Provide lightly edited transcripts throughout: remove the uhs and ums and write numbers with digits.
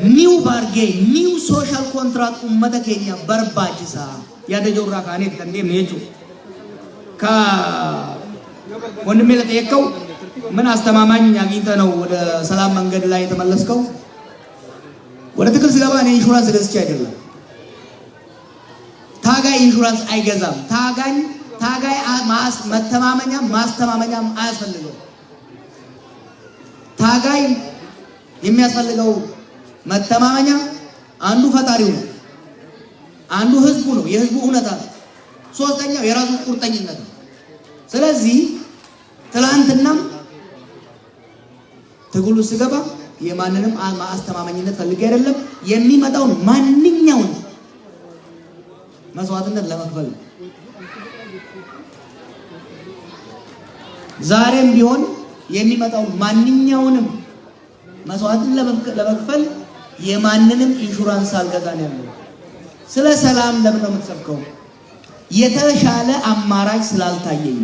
new bargain, new social contract ummata keenya barbaachisa yaada jorraa kaaniif kan deemne jechuudha. Ka ወንድሜ ለጠየቀው ምን አስተማማኝ አግኝተህ ነው ወደ ሰላም መንገድ ላይ የተመለስከው? ወደ ትግል ስገባ እኔ ኢንሹራንስ ገዝቼ አይደለም። ታጋይ ኢንሹራንስ አይገዛም። ታጋይ ማስተማመኛም አያስፈልገው። ታጋይ የሚያስፈልገው መተማመኛ አንዱ ፈጣሪው ነው፣ አንዱ ህዝቡ ነው፣ የህዝቡ እውነታ ነው። ሶስተኛው የራሱ ቁርጠኝነት ነው። ስለዚህ ትላንትናም ትግሉ ስገባ የማንንም ማስተማመኝነት ፈልጌ አይደለም፣ የሚመጣውን ማንኛውን መስዋዕትነት ለመክፈል ነው። ዛሬም ቢሆን የሚመጣው ማንኛውንም መስዋዕትነት ለመክፈል የማንንም ኢንሹራንስ አልገዛን ያለው። ስለ ሰላም ለምን ነው የምትሰብከው? የተሻለ አማራጭ ስላልታየኝ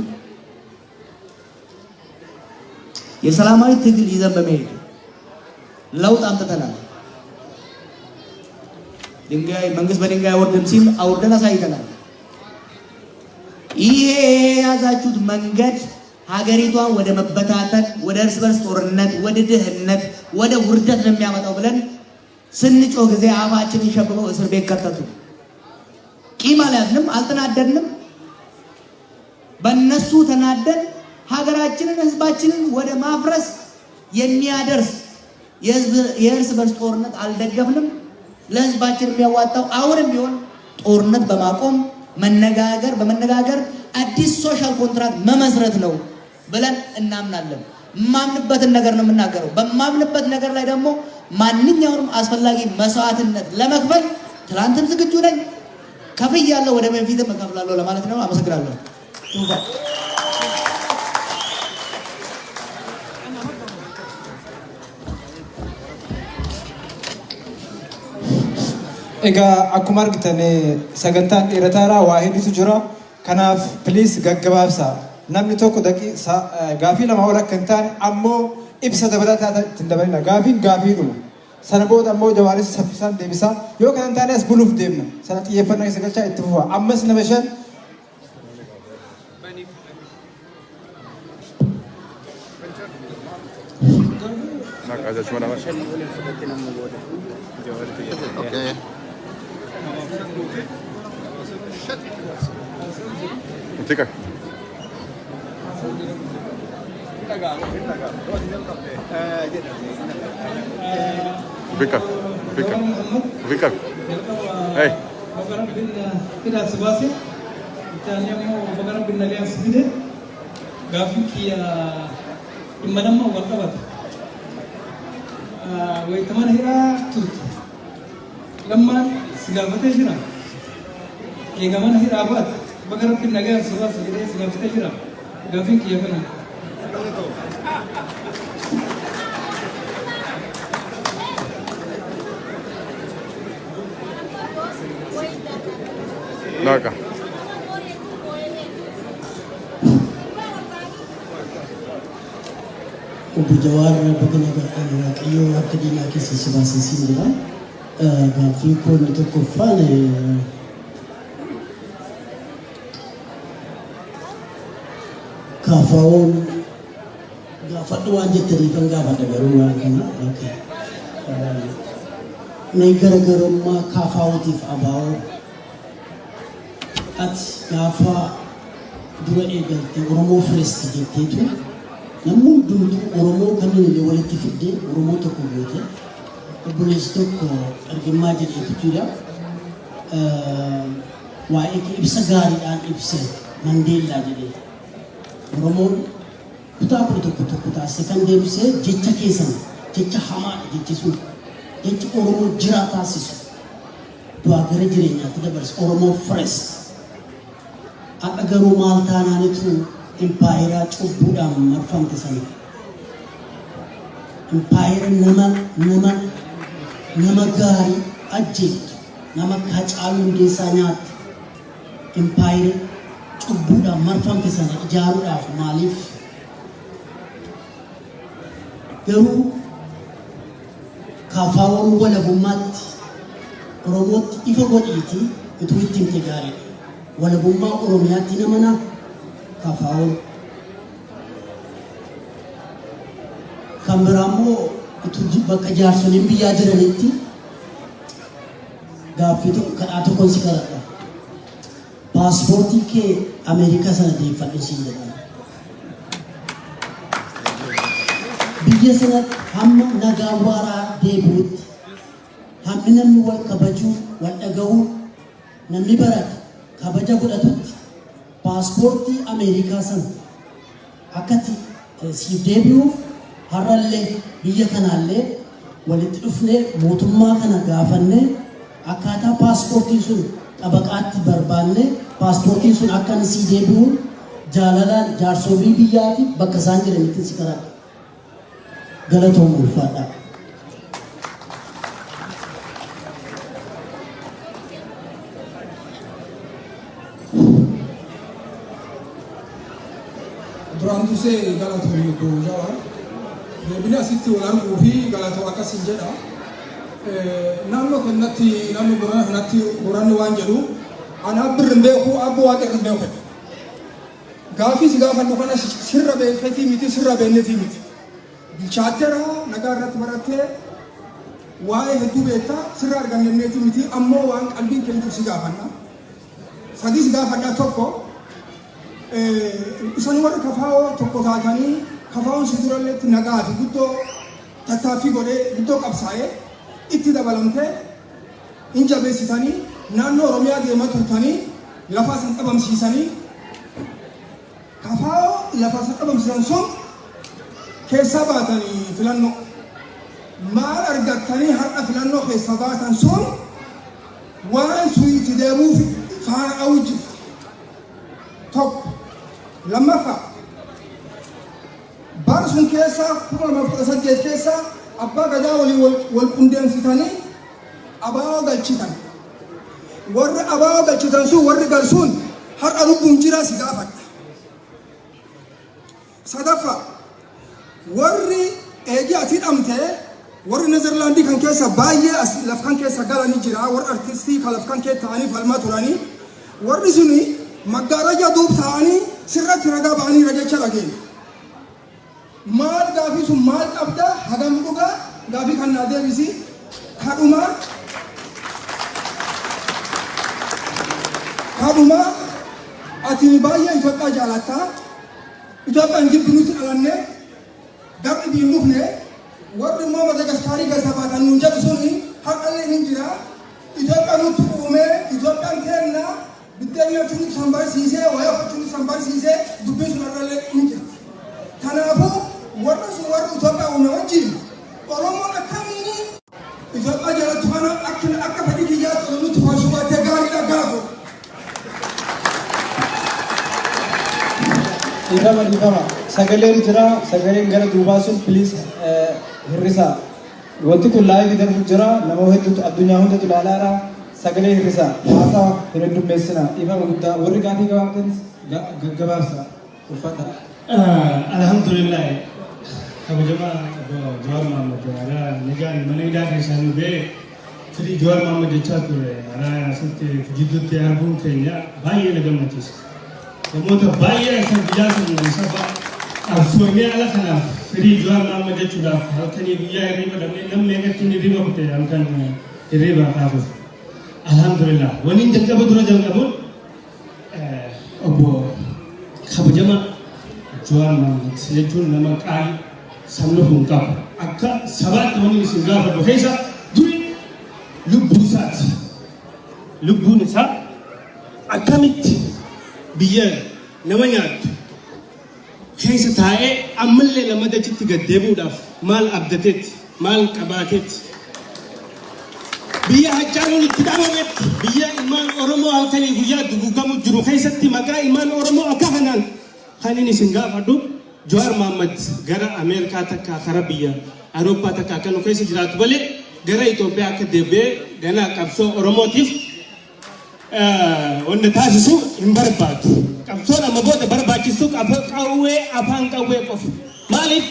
የሰላማዊ ትግል ይዘን በመሄድ ለውጥ አምጥተናል። መንግስት በድንጋይ ወርደም ሲል አውርደን አሳይተናል። ይሄ የያዛችሁት መንገድ ሀገሪቷን ወደ መበታተን፣ ወደ እርስ በርስ ጦርነት፣ ወደ ድህነት፣ ወደ ውርደት ነው የሚያመጣው ብለን ስንጮህ ጊዜ አፋችንን ሸብበው እስር ቤት ከተቱ። ቂም አልያዝንም፣ አልተናደድንም። በእነሱ ተናደን ሀገራችንን ህዝባችንን ወደ ማፍረስ የሚያደርስ የእርስ በርስ ጦርነት አልደገፍንም። ለህዝባችን የሚያዋጣው አሁንም ቢሆን ጦርነት በማቆም በመነጋገር አዲስ ሶሻል ኮንትራክት መመስረት ነው ብለን እናምናለን። ማምንበትን ነገር ነው የምናገረው። በማምንበት ነገር ላይ ደግሞ ማንኛውንም አስፈላጊ መስዋዕትነት ለመክፈል ትላንትም ዝግጁ ነኝ፣ ከፍያለሁ፣ ወደ በፊትም እከፍላለሁ ለማለት ነው። አመሰግናለሁ። Ega akkuma argitan sagantaan dheerataadhaa waa hedduutu jira. Kanaaf please gaggabaabsa. Namni tokko gaafii lama ol akka hin taane ammoo ibsa dabalataa ittiin dabalina. Gaafiidhuma. Sana booda ammoo Jawaaris saffisaan deebisaa. Yoo kana hin taane as buluuf deemna. Sana xiyyeeffannaa isa galchaa itti fufa. Ammas nama shan. Okay. Tika. Vika. Hey. Tidak sebasi. Misalnya mau bagaimana benda yang segede, grafik ya dimana mau berkabat. Wei teman hira tut. Lemah segala macam jira. Yang mana hira abad. Bagaimana benda yang segede segala macam jira. Grafik ya kan. Naga. Obbo Jawaar baganagartaan Waaqayyoo akka diinaa keessa si baasisiin jira. Gaaffii koo inni tokkoffaan kaafaa'oon gaafadhu waan jettanii kan gaafadha garuu waan kana. Mee garaagarummaa kaafaa'ootiif abaa'oo ati gaafa dura eegalte Oromoo Fireesti jetteetu namni hundumtuu Oromoo kamiinillee walitti fidee Oromoo tokko goote obboleessi tokko argamaa jedheetu jira. Waa'ee ibsa gaariidhaan ibse Mandeellaa jedhee Oromoon kutaa tokko taasise kan deebisee jecha keessan jecha hamaadha jechi sun jechi Oromoo jiraa taasisu du'aa gara jireenyaatti dabarse Oromoo Fireesti. Akka garuu maal taanaanitu impaayeraa cubbuudhaan marfamte sana. Impaayera nama gaarii ajjeeftu, nama Haacaaluu Hundeessaa nyaatti. Impaayera cubbuudhaan marfamte sana ijaaruudhaaf maaliif? Garuu kafaawwan walabummaatti Oromootti ifa godhiiti utuu itti himte gaarii walabummaa Oromiyaatti namana kafaawwan kan biraammoo utuu bakka jaarsoliin biyyaa jiranitti gaaffii kadhaa tokkoon si kadhadha. Paaspoortii kee Ameerikaa sana deeffadhu siin jedhama. Biyya sanatti hamma nagaa waaraa deebi'utti hammi namni wal kabajuu wal dhaga'uu namni barate kabaja godhatutti paaspoortii Ameerikaa sana akkatti siif deebi'uuf har'allee biyya kanaallee walitti dhufnee mootummaa kana gaafannee akkaataa paaspoortiin sun xabaqaatti barbaanne paaspoortiin sun akka inni sii deebi'uun jaalalaan jaarsolii biyyaati bakka isaan jiranitti si kadhadha. Galatoom ulfaadha. Duraan dursee galatoom iddoo jawaa. Deebinee asitti wal arguu fi galatoo akkasiin jedha. Naannoo kanatti naannoo Booranaa kanatti Booranni waan jedhu ana birrin beeku abbo waaqirrin beeku. Gaafis gaafannu kana sirra beekati miti sirra beenneti miti. Bilchaateera nagaa irratti barattee waa'ee hedduu beektaa sirra arganneeti miti ammoo waan qalbiin kennitu si gaafanna. Sadii si gaafannaa tokko isan warra kafaa'oo tokko taatanii kafaa'oon si duralleetti nagaa fi guddoo tattaaffii godhee guddoo qabsaa'ee itti dabalamtee hin jabeessitanii naannoo Oromiyaa deemaa turtanii lafa san dhabamsiisanii kafaa'oo lafa san dhabamsiisan sun keessaa baatanii filannoo maal argattanii har'a filannoo keessaa baatan sun waan sun itti deemuuf faana dha'uu jirti. Tokko lammaffaa bara sun keessa 2018 keessa abbaa gadaa walii wal qundeensitanii abaa'oo galchitan. Warri abaa'oo galchitan sun warri galsuun har'a lubbuun jira si gaafadha. Sadaffaa warri eegii ati hidhamtee warri Neezerlaandii kan keessa baay'ee as lafkan keessa galanii jira warri artistii kan lafkan keessa ta'anii falmaa turanii warri suni maggaaraja duub ta'anii sirratti ragaa ba'anii ragecha dhageenya. Maal gaafii sun maal qabda hagam dhugaa gaafii kan naa deebisi kadhuma ati baay'ee Itoophiyaa jaalatta Itoophiyaan jibbinuutti dhalanne garri biin dhufne warri immoo Madagaskaarii keessa baatan nuun jedhu suni haqallee hin jira Itoophiyaan nutti uumee Itoophiyaan kenna biddeenyaa nutti san barsiisee wayyaa uffachuun san barsiisee dubbiin sun har'allee hin jirti. Kanaafuu warra sun warra Itoophiyaa uume wajjin Oromoon akkamiin Itoophiyaa jalatti kana akka fedhii kiyyaatti nutti faarsu baatee gaariidha gaafu. Dhiifama sagaleen jira sagaleen gara duubaa sun please hirrisaa. Wanti kun laayivii darbu jira nama hedduutu addunyaa hundatu ilaalaadha sagalee hirrisaa haasaa hin heddummeessina dhiifama guddaa warri gaafii gabaabtanis gaggabaabsa uffata. Alhamdulillah kabajama Jawar Mohammed ala nagaan mana hidhaa keessanii bee firii Jawar Mohammed jechaa ture ala asitti jidduutti arguun keenya baay'ee na gammachiisa. Namoota baay'ee kan biyyaa sana saba absoomee ala kanaaf firii Jawar Mohammed jechuudhaaf halkanii guyyaa hirriba dhabnee namni eegatti hirriba kute halkan hirriba kaafuuf. Alhamdulillah waliin jalqaba dura jalqabuun obbo kabajama Jawar Mohammed jechuun nama qaalii sabni kun qabu akka sabaatti wanni isin gaafadhu keessa duri lubbuu isaati. Lubbuun isaa akkamitti biyya nama nyaattu keessa taa'ee ammallee nama dachitti gad deebi'uudhaaf maal abdateetti maal qabaateetti biyya hajjaanuun itti dhaabametti biyya ilmaan Oromoo halkanii guyyaa dugugamu jiru keessatti maqaa ilmaan Oromoo akka kanaan kan inni isin gaafadhu Jawar Mohammed gara Ameerikaa takka kara biyya Awurooppaa takka akka nu keessa jiraatu malee gara Itoophiyaa akka deebi'ee ganaa qabsoo Oromootiif wanta taasisu hin barbaadu. Qabsoon amma booda barbaachisu qawwee afaan qawwee qofa. Maaliif?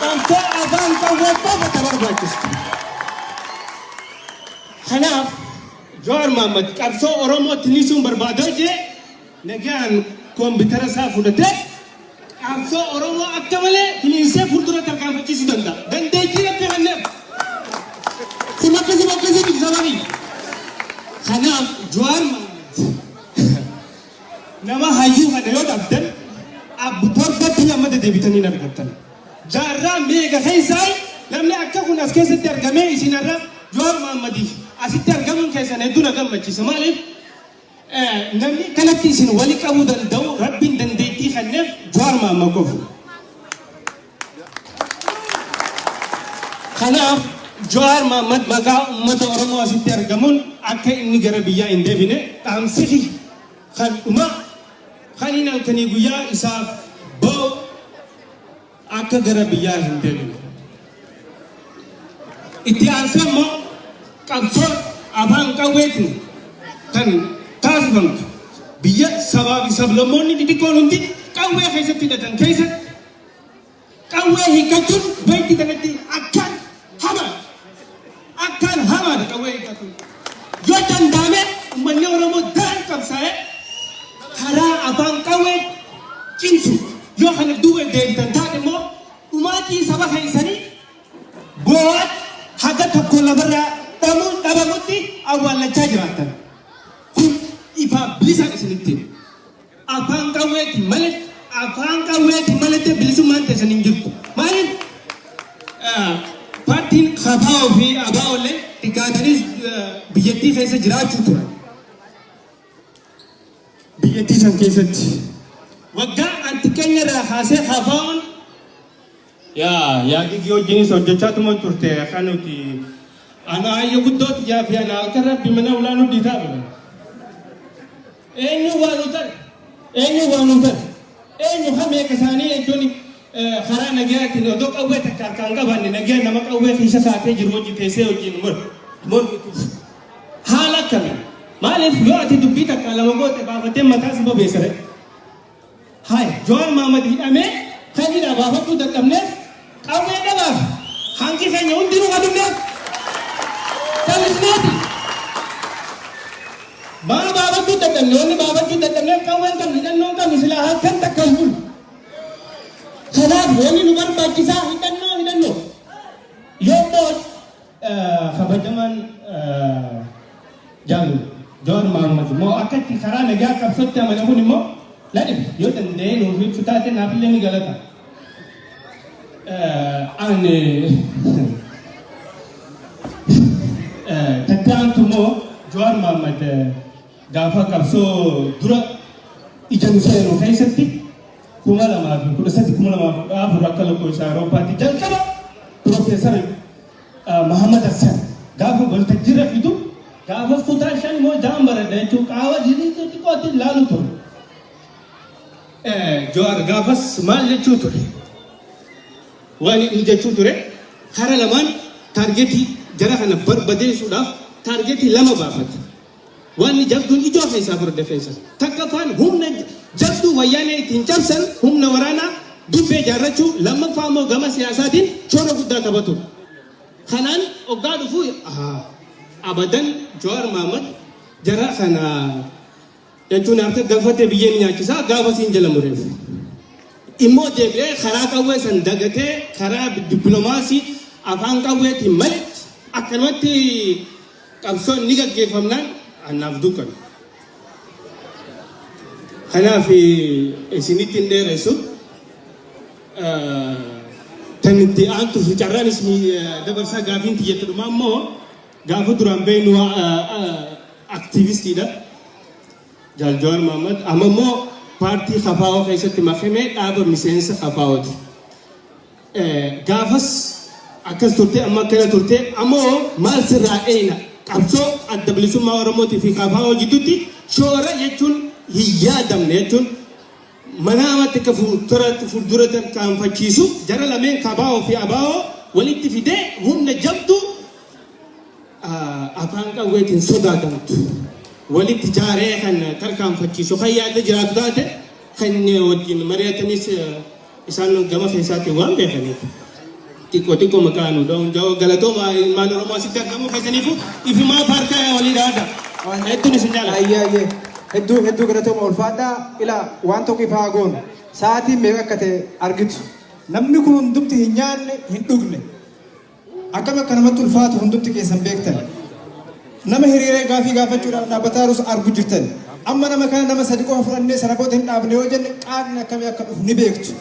qabsoo afaan qawwee qofa barbaachistu. Kanaaf Jawaar Mohaammed qabsoo Oromoo tilisuun barbaadaa jee nagaan koompitara isaa fudhatee qabsoo Oromoo akka malee tiliisee fuuldura tarkaanfachiisuu danda'a. Dandeettii rabbi kenneef. Simakkasii biqilaa kanaaf Jawaar Mohaammed nama hayyuu kana yoo dhabdan torbatti lammata deebitanii argattan. Jaarraa meeqa keessaa namni akka kun as keessatti argamee isinarra Jawaar Mohammediif asitti argamuun keessan hedduu na gammachiisa. Maaliif namni kanatti isin wali qabuu danda'u rabbiin dandeettii kenneef Jawaar Mohammed qofa. Kanaaf Jawaar Mohammed maqaa uummata Oromoo asitti argamuun akka inni gara biyyaa hin deebine dhaamsifi kan dhuma kan inni halkanii guyyaa isaaf ba'u akka gara biyyaa hin deebine. Itti aansee immoo qabsoon afaan qawweetiin kan taasifamtu biyya sabaa fi sablammoonni xixiqqoon hundi qawwee keessatti hidhatan keessatti qawwee hiikkachuun baay'ee kanatti akkaan hamaadha qawwee hiikkachuun. Yoo danda'ame uummanni Oromoo daan qabsaa'ee karaa afaan qawwee cimsu yoo kana duuba deebitan taate immoo dhumaatii saba keessanii boo'aat haga tokko lafarraa dhabamutti awwaallachaa jiraatan. Kun ifaa bilisaan isinitti afaan qawweetiin malee bilisummaan teessan hin jirtu. Maaliif paartiin KFO fi ABO illee dhiqaatanii biyyattii keessa jiraachuu turan. Biyyattii san keessatti waggaa anti keenya irraa kaasee KFO'n yaa gigi wajjinis hojjechaa tuma turte kan nuti ana ayyo guddooti jaafi ana akka rabbi mana ulaanu dhiitaa bilan. Eenyu waan utan eenyu hameeka isaanii jechuun karaa nagayaatiin odoo qawwee takka harkaan qabanne nagaya nama qawwee keessa saatee jiru hojii teessee wajjin mormituuf haala akkamiin maaliif yoo ati dubbii takka lama goote baafatee mataa si bobeessare. Hai Jawaar Mohammed hidhamee kan hidhaa baafachuu dadhabneef qawwee dhabaaf hangi keenya hundinuu adunneef talisneeti. Baala baafachuu dadhabne wanni baafachuu dadhabneef qawween kan hidhannoon kan silaa halkan takka hin bulu. Kanaaf wanni nu barbaachisaa hidhannoo yoo ta'u kabajamaan jaalu Jawaar Mohammed immoo akkatti karaa nagaa qabsootti amanamuun immoo ladhibe yoo danda'e nuuf ibsu taate naaf illee ni galata. Ani tattaantu immoo Jawaar Mohammed gaafa qabsoo dura ija nu seenu keessatti 2013 akka lakkoofsa Awuroopaatti jalqaba Piroofeesar Mahammad Hassan gaafa waltajjiirra fidu gaafa kutaa 5 immoo jaan baradha jechuun qaawwa jirii xixiqqootti ilaalu ture. Jawaar gaafas maal jechuu ture? Waan inni jechuu ture kara lamaan taargetii jara kana barbadeessuudhaaf taargetii lama baafate. Waan jabduun ijoo keessaa furde feesa. Takkafaan humna jabduu wayyaanee ittiin cabsan humna waraanaa dubbee jaarrachuu lammaffaa immoo gama siyaasaatiin shoora guddaa taphatu. Kanaan oggaa dhufuu abadan Jawaar Mohammed jara kana jechuun harka galfatee biyyeen nyaachisaa gaafa siin jala mureef. Immoo deebi'ee karaa qawwee san dagatee karaa dippiloomaasii afaan qawweetiin malee akkanumatti qabsoon ni gaggeeffamnaan annaaf dukkana. Kanaaf isinitti hin dheeressu tan itti aantu fi carraanis dabarsaa gaafiin xiyyeeffadhuma ammoo gaafa duraan beenu aktiivistiidha. Jawaar Mohammed amma immoo paartii KFO keessatti makamee dhaaba miseensa KFO'ti. Gaafas akkas turte amma akkana turte ammoo maal sirraa eeyna qabsoo adda bilisummaa Oromootii fi KFO jidduutti shoora jechuun hin yaadamne jechuun mana amatti akka fuuldura tarkaanfachiisu jara lameen KFO fi ABO walitti fidee humna jabdu afaan qawweetiin sodaatamtu. Walitti jaaree kan tarkaanfachiisu kan yaadda jiraatu taate kan wajjin mari'atanis isaan gama keessaatiin waan beekaniif. xiqqoo maqaanu galatooma ilmaan Oromoo asitti argamu keessaniifu ifumaa paarkaa walii dhaadha. Hedduun isin jaalladha. Ayyee hedduu galatooma ulfaadhaa ila waan tokko ifaa goonu sa'aatiin meeqa akka ta'e argitu namni kun hundumti hin nyaanne hin dhugne akkam akka namatti ulfaatu hundumti keessan beektan nama hiriiree gaafii gaafachuudhaaf dhaabbataa jirus argu jirtan amma nama kana nama sadi qofa fudhannee sana booda hin dhaabne yoo jenne qaamni akkamii akka dhufu ni beektu.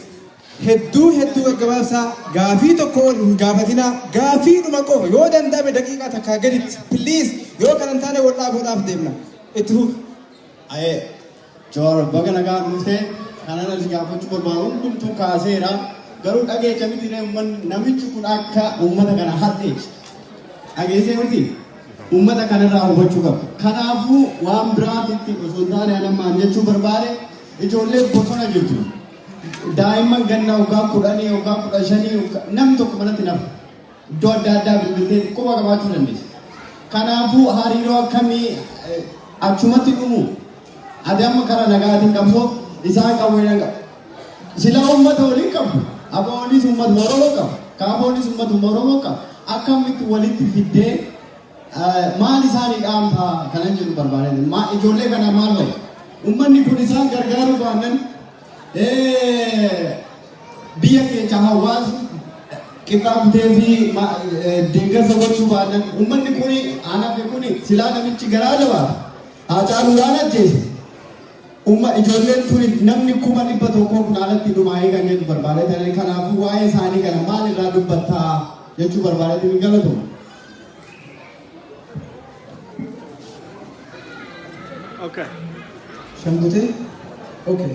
Hedduu gaggabaabsaa gaafii tokko ol hin gaafatinaa gaafii dhuma qofa yoo danda'ame daqiiqaa takkaa gaditti piliis yoo kana hin taane wal dhaabuudhaaf deemna itti fuuf. Aye, Joor baga nagaa dhuftee kanan as gaafachuu barbaadu hundumtuu kaaseera garuu dhageecha miti namichi kun akka uummata kana hadheechi. Dhageessee miti uummata kanarraa hubachuu qaba. Kanaafuu waan biraatitti osoo hin taane anammaan jechuu barbaade ijoollee bosona jirtu. Daa'imman ganna waggaa 10 waggaa 15 namni tokko manatti nafa. Iddoo adda addaa bilbiltee quba qabaachuu dandeessa. Kanaafuu hariiroo akkamii achumatti dhumu ati amma karaa nagaatiin qabsoo isaan qawweedhaan qabu. Sila uummata waliin qabu. Aboonis uummata Oromoo qabu. Kaaboonis uummata Oromoo qabu. Akkamitti walitti fiddee maal isaanii dhaamtaa kanan jedhu barbaade. Ijoollee kana maal fa'i? Uummanni kun isaan gargaaruu baannan biyya keenya hawaasa qixxaaftee fi deeggarsa gochuu baannan uummanni kun anaaf kun silaa namichi garaa jabaata. Haacaaluudhaan ajjeese. Ijoolleen tuni namni 100,000 kun alatti dhumaa'ee kan jedhu barbaadatan kanaafuu waa'ee isaanii kana maal irraa dubbattaa jechuu barbaadatan ni galatoomu. Okay. Shangutee? Okay.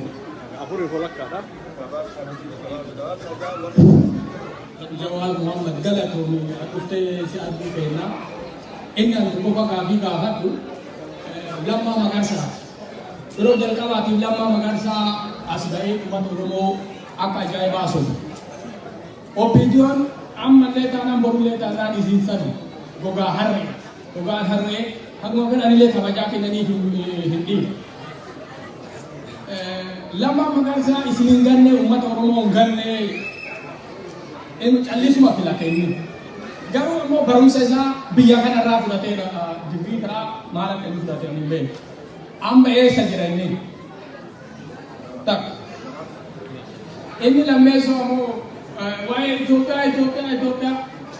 Jawab Muhammad galatoomii dhuftee si arginu kenna. Inni antu qofa gaafii gaafadhu Lammaa Magarsaa. Yeroo jalqabaatiif Lammaa Magarsaa as ba'ee uummata Oromoo akka ajaa'ibaa sobu. Oppiidiyoon ammallee taanaan borullee taanaan isiin sadi gogaa harree. Gogaan harree akkuma fedhanillee kabajaa kennaniif hin dhiibu. Lammaa Magarsaa isin hin ganne uummata Oromoo hin ganne callisuma filate inni. Garuu immoo barumsa isaa biyya kanarraa fudhatee digrii karaa maal akka inni fudhate ani hin beeku. Amma eessa jira inni? Takka. Inni lammeessoo ammoo waa'ee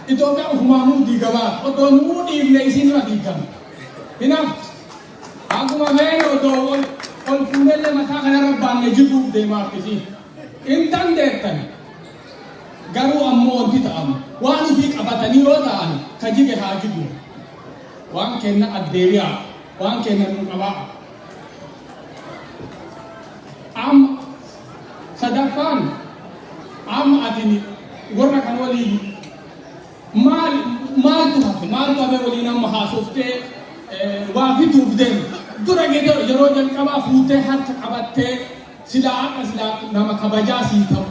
Itoophiyaa ufumaanuu diigamaa otoo nuu dhiibne isinuma diigama. Hinaaf akkuma feene otoo ol fuunellee mataa kanarra baanne jiguuf deemaa akkasii. Hin dandeettan. Garuu ammoo wanti ta'amu waan ofii qabatanii yoo ta'an ka jige haa jigu. Waan kenna addeebiyaa, waan kenna nu qabaa. Amma sadaffaan amma ati warra kan waliin maaltu hafe waliin amma haasoftee waa fituuf deemu. Dura yeroo jalqabaa fuutee harka qabattee silaa nama kabajaa sii ta'u.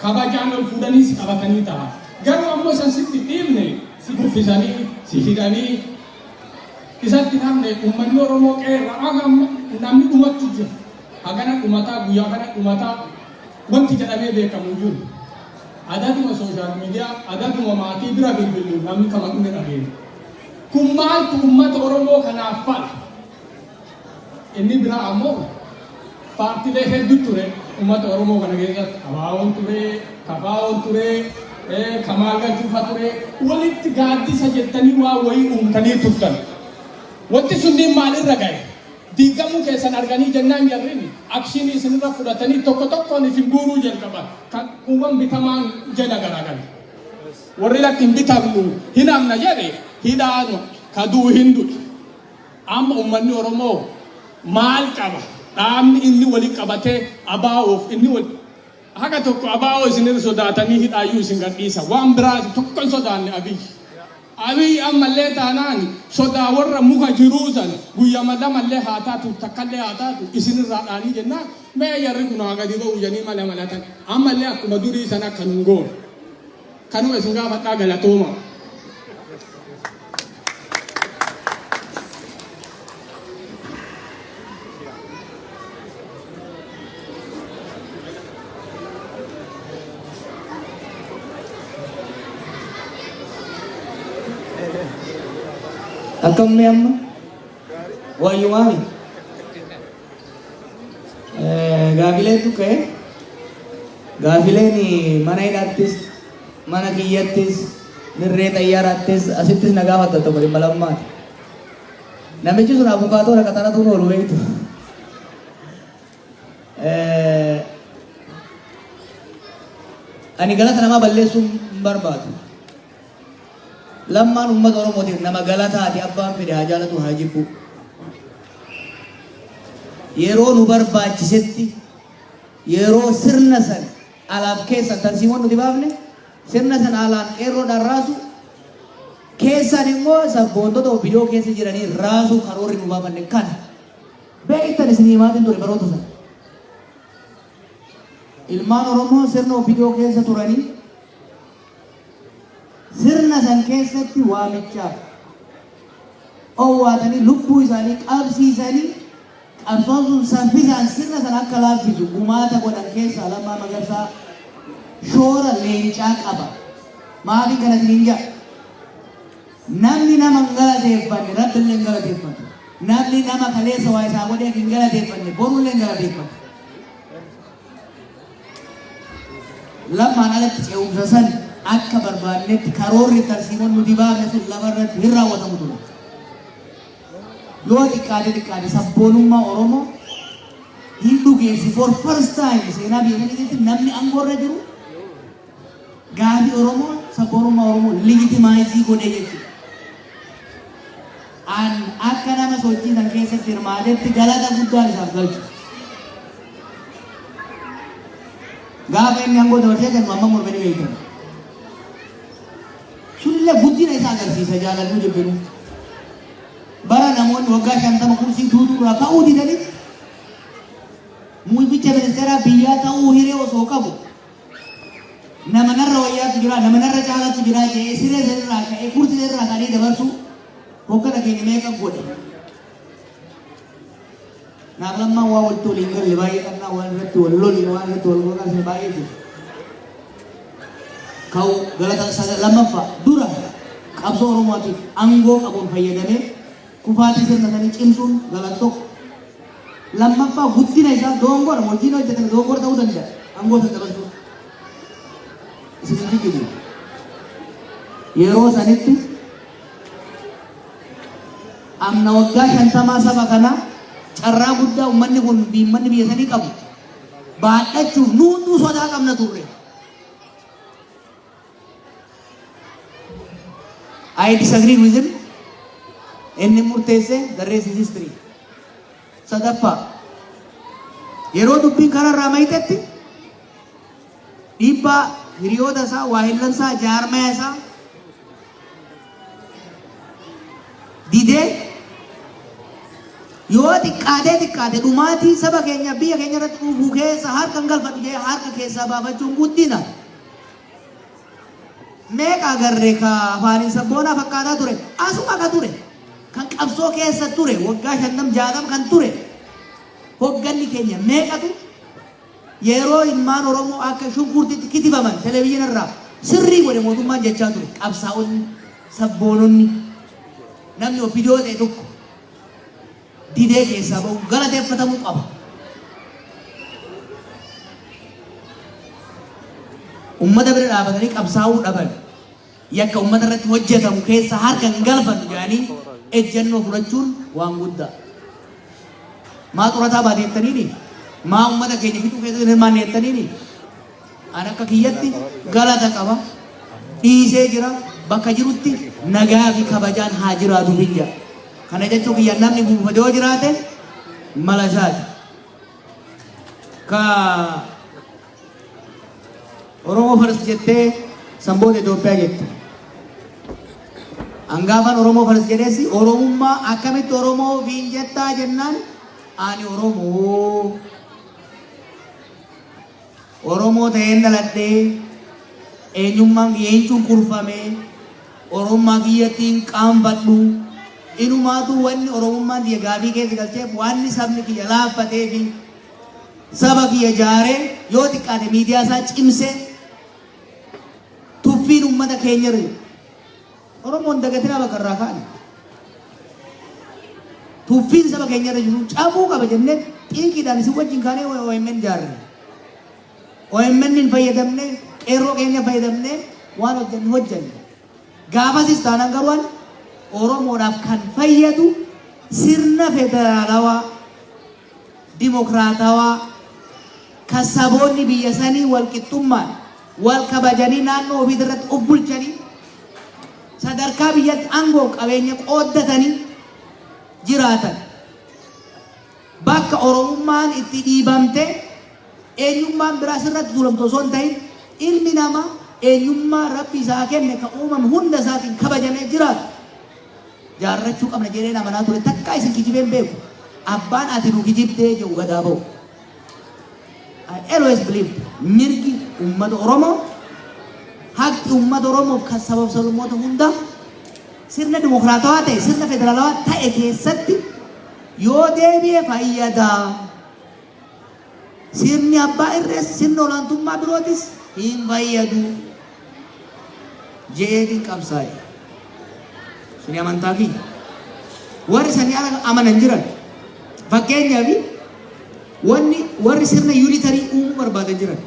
Kabajaan ol fuudhanii si qabatanii ta'a. Garuu ammoo san sitti dhiibne si kuffisanii si hidhanii isatti namne uummanni Oromoo qeerra namni dhumatu jira. Hagana dhumataa guyyaa kana dhumataa wanti jedhamee beekamu jiru. Adatuma sooshaal miidiyaa adatuma maatii bira bilbilu namni kama dhume dhageenya. Kun maaltu uummata Oromoo kanaaf fala? Inni biraa ammoo paartiilee hedduu ture. Ummata Oromoo kana keessatti Abaawoon ture, Kabaawoon ture, Kamaal Galchuufa ture, walitti gaaddisa jettanii waa wayii uumtanii turtan. Wanti sunniin maalirra gahe? Diigamuu keessan arganii jennaan jarrini akshinii isinirra fudhatanii tokkoon isin guuruu jalqaban kan kuuwwan bitamaan jala garagala. Warri lakki hin bitamnu hin amna jedhe hidhaanu kaduu hin du'e. Amma uummanni Oromoo maal qaba? Dhaabni inni waliin qabatee abaa'uuf inni haga tokko abaa'oo isinirra sodaatanii hidhaayyuu isin gadhiisa. Waan biraati tokko hin sodaanne Abiy ammallee taanaan sodaa warra muka jiruu sana guyyaa lamallee haa taatu takkallee haa taatu isinirraa dhaanii jennaan mee jarri kun haa gadi ba'u janii malatan ammallee akkuma durii sana akka nun goone. Kanuma isin gaafadhaa galatooma. Akkam mee amma? Wayyumaami? Gaafileen tukka'e? Gaafileen mana hidhattis, mana kiyyattis, dirree xayyaaraattis asittis na gaafata tokko dhimma lammaati. Namichi sun abukaatoo dhaqaxaratuun oolu beektu. Ani galata namaa balleessuun hin barbaadu. Lammaan uummata Oromootiif nama galataati abbaan fedhe haa jaalatu haa jibbu. Yeroo nu barbaachisetti yeroo sirna san alaaf keessa tansiimoon nuti baafne sirna san alaan qeerroodhaan raasu keessan immoo sabboontota obbidoo keessa jiranii raasuu karoorri nu baafanne kana beektan isinii maatiin ture baroota sana. Ilmaan Oromoo sirna obbidoo keessa turanii sirna san keessatti waamichaaf owwaatanii lubbuu isaanii qabsiisanii qabsoon sun saffisaan sirna san akka laaffisu gumaata godhan keessaa Lammaa Magarsaa shoora leencaa qaba. Maaliif kana isiniin jedha? Namni nama hin galateeffanne rabbillee hin galateeffatu. Namni nama kaleessa waa isaa godheef hin galateeffanne borullee hin galateeffatu. Lammaan alatti ce'umsa san akka barbaannetti karoorri tarsiimoon nuti baafne sun lafarratti hin raawwatamu ture. Yoo xiqqaate sabboonummaa Oromoo hin dhugeessi for first time seenaa biyya keenyatti namni aangoorra jiru gaafii Oromoo sabboonummaa Oromoo ligitimaayizii godhee jechuudha. An akka nama sochii san keessatti hirmaatetti galata guddaa isaaf galchu. Gaafa inni aangoo dabarsee kan mamma mormanii beekamu. Sunillee guddina isaa agarsiisa jaalallu jibbinu. Bara namoonni waggaa 50 kursii tuutuudhaa ka'uu didanii muummicha ministeeraa biyyaa ta'uu hiree osoo qabu nama narra wayyaatu jira, nama narra caalaatu jira jedhee siree sanirraa ka'ee kursii sanirraa ka'ee dabarsu hoggana keenya meeqa godhe. Naaf lammaan waa walitti waliin galle baay'ee qabnaa waan irratti wal loli waan irratti wal gorqalse baay'ee jiru. Ka'u galata lammaffaa dura qabsoo Oromootiif aangoo qabuun fayyadamee kufaatii sirna sanii cimsuun galata tokko. Lammaffaa guddina isaa doongoodha hojiin hojjetame doongoodha ta'uu danda'a aangoo sana dabarsuun. Isin jiru. Yeroo sanitti amna waggaa 50 saba kana carraa guddaa uummanni kun biyya sanii qabu baadhachuuf nuutu sodaa qabna turre. I disagree with him. Inni murteesse the rest is history. Sadaffaa yeroo dubbiin kanarraa mayitetti dhiibbaa hiriyoota isaa waahillan isaa jaarmaya isaa didee yoo xiqqaate dhumaatii saba keenya biyya keenya irratti dhufuu keessa harka hin galfadhu jee harka keessaa baafachuun guddina. Meeqa agarree ka afaaniin sabboonaa fakkaataa ture asuma ka ture kan qabsoo keessa ture waggaa 50-60 kan ture hogganni keenya meeqatu yeroo ilmaan Oromoo akka shunkurtiitti kitifaman televizyina irraa sirrii godhe mootummaan jechaa ture qabsaa'onni sabboononni namni ofiidoo ta'e tokko didee keessaa ba'u galateeffatamuu qaba. Ummata bira dhaabatanii qabsaa'uu dhaban yakka ummata irratti hojjetamu keessa harka hin galfannu jedhanii ejjennoo fudhachuun waan guddaa. Maa xurataa baateettaniini maa ummata keenya fixuu keessatti hirmaanneettaniini an akka kiyyatti galata qaba dhiisee jira bakka jirutti nagaa fi kabajaan haa jiraatu biyya. Kana jechuun kiyya namni buufate yoo jiraate mala isaati. Ka Oromoo faras jettee samboota Itoophiyaa jette. Angaafan Oromoo faras jedheesi Oromummaa akkamitti Oromoo fiin jettaa jennaan ani Oromoo ta'een dhaladhee eenyummaan kiyyeechuun kurfamee Oromummaa kiyyattiin qaanfadhu inumaatu wanni Oromummaan kiyya gaafii keessa galcheef wanni sabni kiyya laaffatee fi saba kiyya jaaree yoo xiqqaate miidiyaa isaa cimsee tuffiin ummata keenya Oromoon dagatina bakka irraa ka'ani. Tuffiin saba keenya irra jiru cabuu qaba jennee xiiqiidhaan isin wajjin kaanee OMN jaarre. OMN hin fayyadamne qeerroo keenya fayyadamne waan hojjenne. Gaafasis taanaan garuu Oromoodhaaf kan fayyadu sirna federaalawaa dimokiraatawaa kan saboonni biyya sanii wal qixxummaan wal kabajanii naannoo ofii irratti of bulchanii sadarkaa biyyatti aangoo qabeenya qooddatanii jiraatan bakka Oromummaan itti dhiibamte eenyummaan biraas irratti tuulamtu osoo hin ta'in ilmi namaa eenyummaa rabbi isaa kenne kan uumame hunda isaatiin kabajamee jiraatu jaarrachuu qabna jedhee amanaa ture takka isin kijibeen beeku abbaan ati nu kijibdee jedhu gadaa ba'u. I always believe mirgi ummata Oromoo haqi ummata Oromoo kan sabab sablammoota hunda sirna dimokiraatawaa ta'e sirna federaalawaa ta'e keessatti yoo deebi'e fayyadaa. Sirni abbaa irrees sirna olaantummaa birootis hin fayyadu jedheen qabsaa'e. Suni amantaa fi warri sanii amanan jiran fakkeenyaaf warri sirna yuunitarii uumuu barbaadan jiran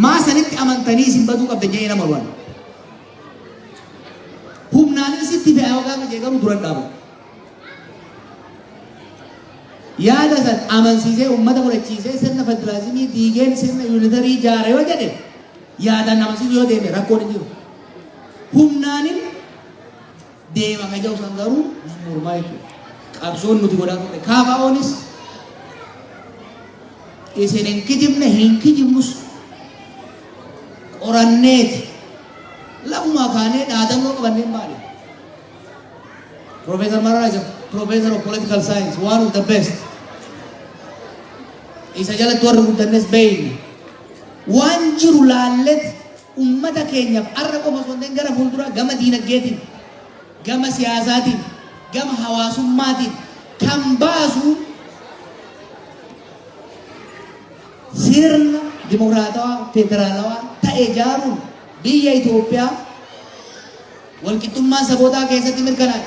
maa sanitti amantanii isin baduu qabdan jedhee nama barbaada. Humnaanis itti fe'aa yookaan jee garuu duran dhaabatu. Yaada san amansiisee uummata fudhachiisee sirna federaalizimii diigeen sirna yuunitarii ijaare yoo jedhe yaadaan amansiisuu yoo deeme rakkoon hin jiru. Humnaanin deema kan jedhu san garuu nama mormaa jechuudha. Qabsoon nuti godhaa turre KFO'nis isin hin kijibne hin kijibnus qoranneeti lafumaa kaanee dhaadannoo qabanneen baane. Professor Mararaa is a professor of political science, one of the best. Isa jalatti warri guddannes beeyne waan jiru laallet ummata keenyaaf arra qofa osoo hin ta'in gara fuulduraa gama diinagdeetiin gama siyaasaatiin gama hawaasummaatiin kan baasu sirna dimokiraatawaa federaalawaa ta'e ijaaruun biyya Itoophiyaa walqixxummaa sabootaa keessatti mirkanaa'e.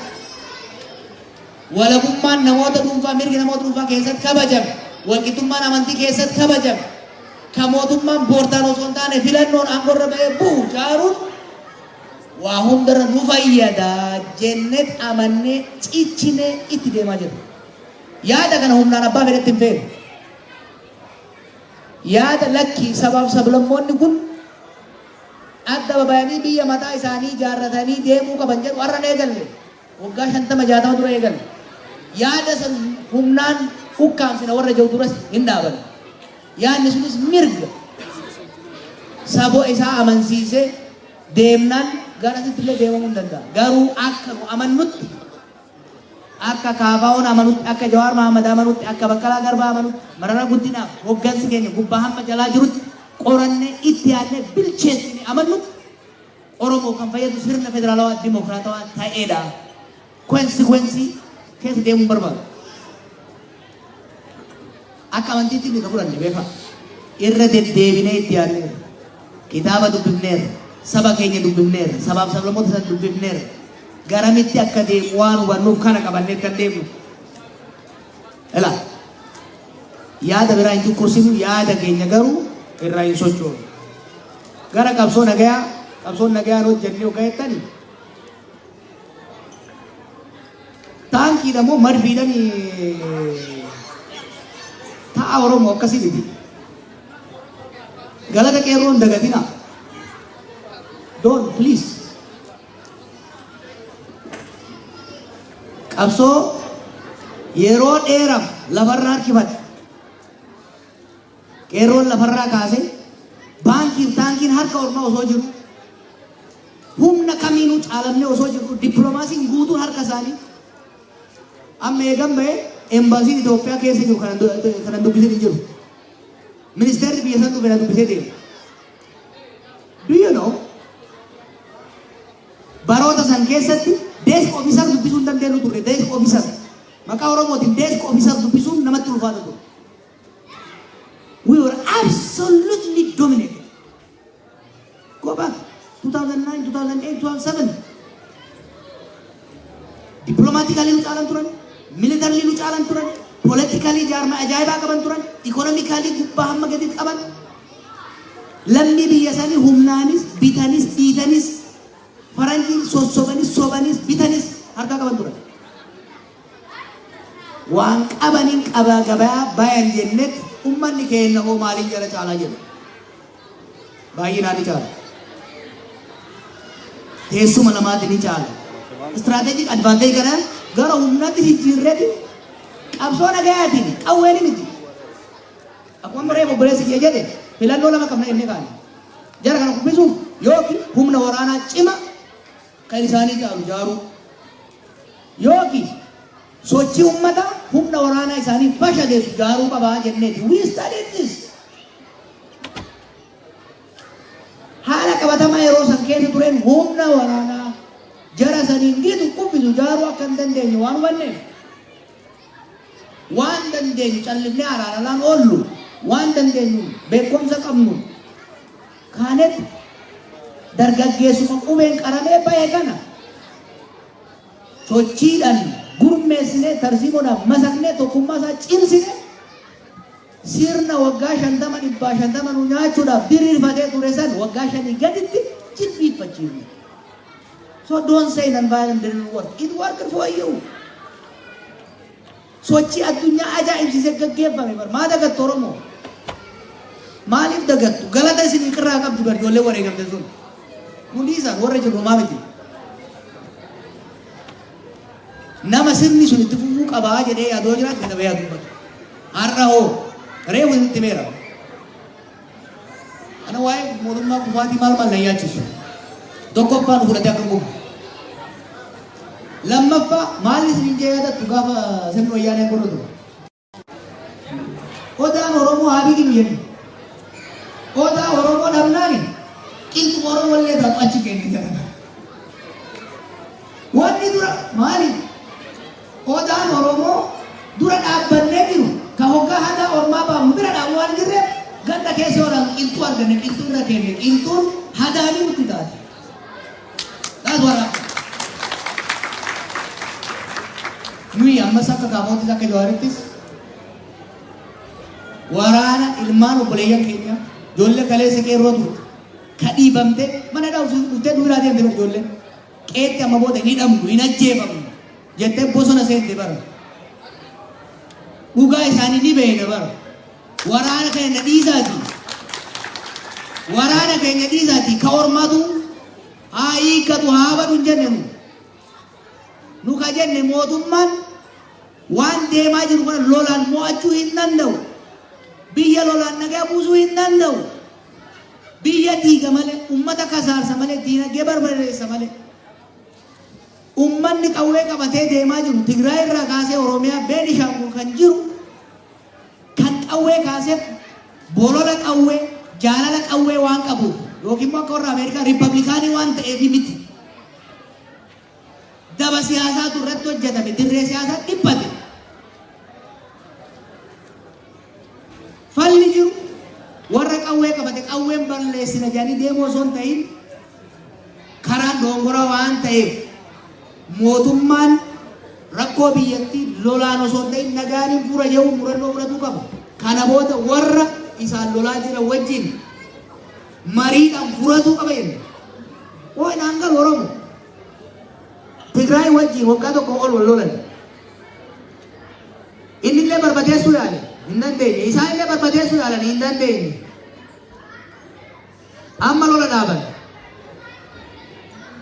Walabummaan namoota dhuunfaa mirgi namoota dhuunfaa keessatti kabajame. Walqixxummaan amantii keessatti kabajame. Kan mootummaan boortaan osoo hin taane filannoon aangoorra ba'ee bu'u ijaaruun waa hundarra nu fayyada jennee amannee ciccinee itti deemaa jirra. Yaada kana humnaan abbaa fedhetti hin feene. Yaada lakkii sabaaf sablammoonni kun adda babayanii biyya mataa isaanii ijaarratanii deemuu qaban jedhu har'a eegalle. Waggaa 50-60 dura eegalle. Yaada san humnaan ukkaamsina warra jiru duras hin dhaaban. Yaadni sunis mirga saboo isaa amansiisee deemnaan garasitti illee deemamuu hin danda'a. Garuu akka nu amannutti akka KFO'n amanutti akka Jawaar Mohaammed amanutti akka Baqqalaa Garbaa amanutti Mararaa Guddinaaf hoggansi keenya gubbaa hamma jalaa jirutti qorannee itti yaadnee bilcheessine amannutti Oromoo kan fayyadu sirna federaalawaa dimokiraatawaa ta'eedha. Konsikwensii keessa deemuun barbaadu. Akka amantiitti ni qabuudhaan beekaa. Irra deddeebinee itti yaadneera. Kitaaba dubbifneera. Saba keenya dubbifneera. Sabaaf sablammoota san dubbifneera. Garamitti akka deemu waan hubannuuf kana qabannee kan deemnu. Ela yaada biraa hin cunqursinu yaada keenya garuu irraa hin sochoonu. Gara qabsoo nagayaa hojjennee hogganettani. Taankiidha moo marfiidhani ta'a Oromoo akkasii miti. Galata qeerroon dagatina. Don't please. Qabsoo yeroo dheeraaf lafarraa harkifate. Qeerroon lafarraa kaase taankiin harka ormaa osoo jiru humna kamiinuu caalamnee osoo jiru dippiloomaasiin guutuun harka isaanii amma eegan ba'e embaasiin Itoophiyaa keessa jiru kanan dubbisee hin jiru. Ministeerri biyya san dhufe na dubbisee deema. Do you know? Baroota san keessatti desk officer dubbisuu hin dandeenyu turre desk officer. Maqaa Oromootiin desk officer dubbisuun namatti ulfaata ture. We were absolutely dominated. Go back 2009, 2008, 2007. Diplomatically lu caalan turan, militarily lu caalan turan, politically jaarma ajaa'ibaa qaban turan, economically gubbaa hamma gaditti qaban. Lammi biyya isaanii humnaanis, bitanis, dhiitanis, faranjiin sossobanis, sobanis, bitanis harkaa qaban turan. Waan qabaniin qabaa gabaa bayan jennet ummanni keenya hoo maaliin jala caalaa jedhu. Baay'inaan ni caala. Teessuma lamaatiin ni caala. Strategic advantage kana gara humnatti jijjiirreeti qabsoo nagayaatiin qawween miti. Akkuma reefu obboleessi kiyya jedhe filannoo lama qabna inni kaane. Jara kana kubbisuuf yookiin humna waraanaa cima kan isaanii jaaru jaaru yookiin sochii ummata humna waraanaa isaanii fashadeessu jaaruu qabaa jenneeti. We studied this. Haala qabatamaa yeroo san keessa tureen humna waraanaa jara saniin gitu kubbisu jaaruu akka hin dandeenye waan hubanneef waan dandeenyu callifnee araaralaan oollu waan dandeenyu beekumsa qabnu kaanetti dargaggeessuma qubeen qaramee bahe kana sochiidhaan gurmeessinee tarsiimoodhaan masaknee tokkummaa isaa cimsine sirna waggaa 50 nu nyaachuudhaaf diriirfatee ture san waggaa 5 gaditti jilbiiffachiifne. So don't say an environment didn't work. It worked for you. Sochii addunyaa ajaa'ibsiisee gaggeeffame bar maa dagattu Oromoo? Maaliif dagattu? Galata isin irraa qabdu bar ijoollee wareegamte sun. Hundi isaan warra jiru maa miti. Nama sirni sun itti fufuu qabaa jedhee yaadoo jiraatu nama yaadu dubbatu. Har'a hoo reefu itti meera. Ana waa'ee mootummaa kufaatii maal maal na yaachisu. Tokkoffaan fudhatee akka gubu. Lammaffaa maal isin jaalattu gaafa sirni wayyaanee godhatu. Odaan Oromoo haa biqilu jennu. Odaa Oromoo dhabnaani qilxu Oromoo illee taatu achi kenni jedhama. Wanni dura maali? Odaan Oromoo dura dhaabbannee jiru ka hoggaa hadaa ormaa baamu bira dhaabu waan jirreef ganda keessa oolaa qilxuu arganne qilxuu irra kenne qilxuun hadaanii nutti taate. That's what happened. Nuyi ammas akka Kaamootis akka Jawaarittis waraana ilmaan obboleeyyan keenya ijoollee kaleessa qeerrootu ka dhiibamte mana dhuftee duraa deemte bar ijoolleen qeetti amma booda ni dhabdu hin ajjeefamnu jettee bosona seente bara dhugaa isaanii ni beeyna bara waraana keenya dhiisaati ka ormaatu haa hiikkatu haa badhu hin jenne nu ka jenne mootummaan waan deemaa jiru kana lolaan mo'achuu hin danda'u. Biyya lolaan nagaa buusuu hin danda'u. Biyya diiga malee, ummata kasaarsa malee, diinagdee barbadeessa malee. Ummanni qawwee qabatee deemaa jiru Tigraay irraa kaasee Oromiyaa Beenishaangul kan jiru kan qawwee kaasee bolola qawwee jaalala qawwee waan qabuuf yookiin immoo akka warra Ameerikaa Riippablikaanii waan ta'eef miti. Daba siyaasaatu irratti hojjetame dirree siyaasaa dhiphate. Falli jiru warra qawwee qabate qawween balleessina jedhanii deemuu osoo hin ta'in karaan dongora waan ta'eef mootummaan rakkoo biyyattii lolaan osoo hin ta'in nagaaniin fura jedhu murannoo fudhatuu qaba. Kana booda warra isaan lolaa jiran wajjin mariidhaan furatuu qaba jenna. Waa naangal Oromoo Tigraay wajjin waggaa tokko ol wal lolan. Inni illee barbadeessuu yaale hin dandeenye. Isaan illee barbadeessuu yaalan hin dandeenye. Amma lola dhaaban.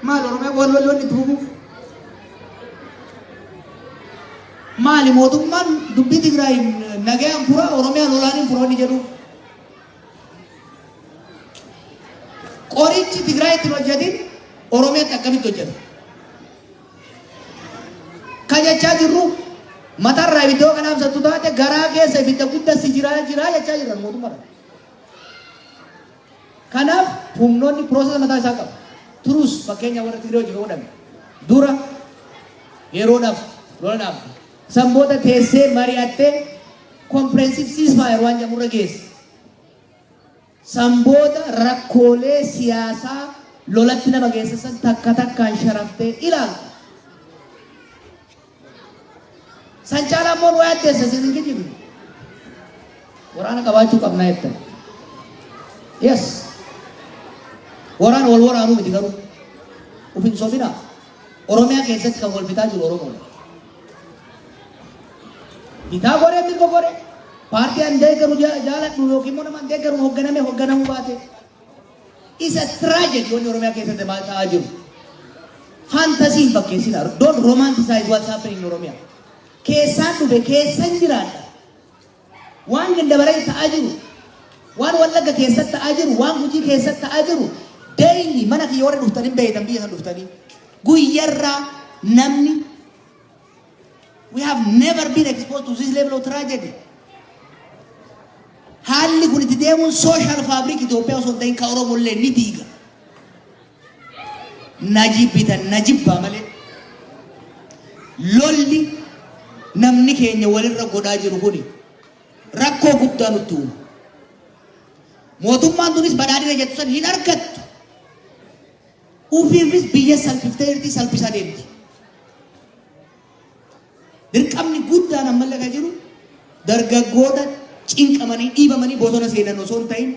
Maal Oromoo wal lolloon itti fufuuf? Maali mootummaan dubbii Tigraay nagayaan fura Oromiyaa lolaaniin fura inni jedhu. Qorichi Tigraay ittiin hojjetin Oromiyaatti akkamitti hojjeta? Kajachaa jirru matarraa ibiddoo kanaaf sattu taate garaa keessa ibidda guddasi jiraa jechaa jiran mootummaadha. Kanaaf humnoonni piroosesa mataa isaa qabu. Turus fakkeenya warra Tigree hojii godhame. Dura yeroodhaaf lola dhaabde. Sanboota teessee mari'attee kompireensif siisfaayir waan jedhamurra geesse. Sanboota rakkoolee siyaasaa lolatti nama geessisan takka takkaan sharaftee ilaaltu. San caalaa immoo nu yaaddeessa isin kijibu. Waraana qabaachuu qabnaa jettan. Yes. Waraana wal waraanuu miti garuu. Ufin sobina. Oromiyaa keessatti kan wal fitaa jiru Oromoodha. Bitaa godhee mirga godhee. Paartii an deeggaru jaaladhu yookiin immoo nama an deeggaru hoogganamuu baate. Isa tragedy wanni Oromiyaa keessatti maal ta'aa jiru. Fantasiin fakkeessinaa. Don't romanticize what's happening in Oromiyaa. Keessaan dhufe keessan jiraadha. Waan gandabaree ta'aa jiru. Waan Wallagga keessatti ta'aa jiru. Waan Gujii keessatti ta'aa jiru. Daily mana kiyya warra dhuftanii beeytan biyya san dhuftanii. Guyyarraa namni. We have never been exposed to this level of tragedy. Haalli kun itti deemuun social fabric Itoophiyaa osoo hin ta'in ka Oromoo illee ni diiga. Najibbaa malee. Lolli namni keenya walirra godhaa jiru kuni rakkoo guddaa nutti uuma. Mootummaan tunis badhaadhina jettu san hin argattu. Ufiifis biyya salphiftee jirti salphisaa deemti. Dirqamni guddaan ammallee kan jiru dargaggoota cinqamanii dhiibamanii bosona seenan osoo hin ta'in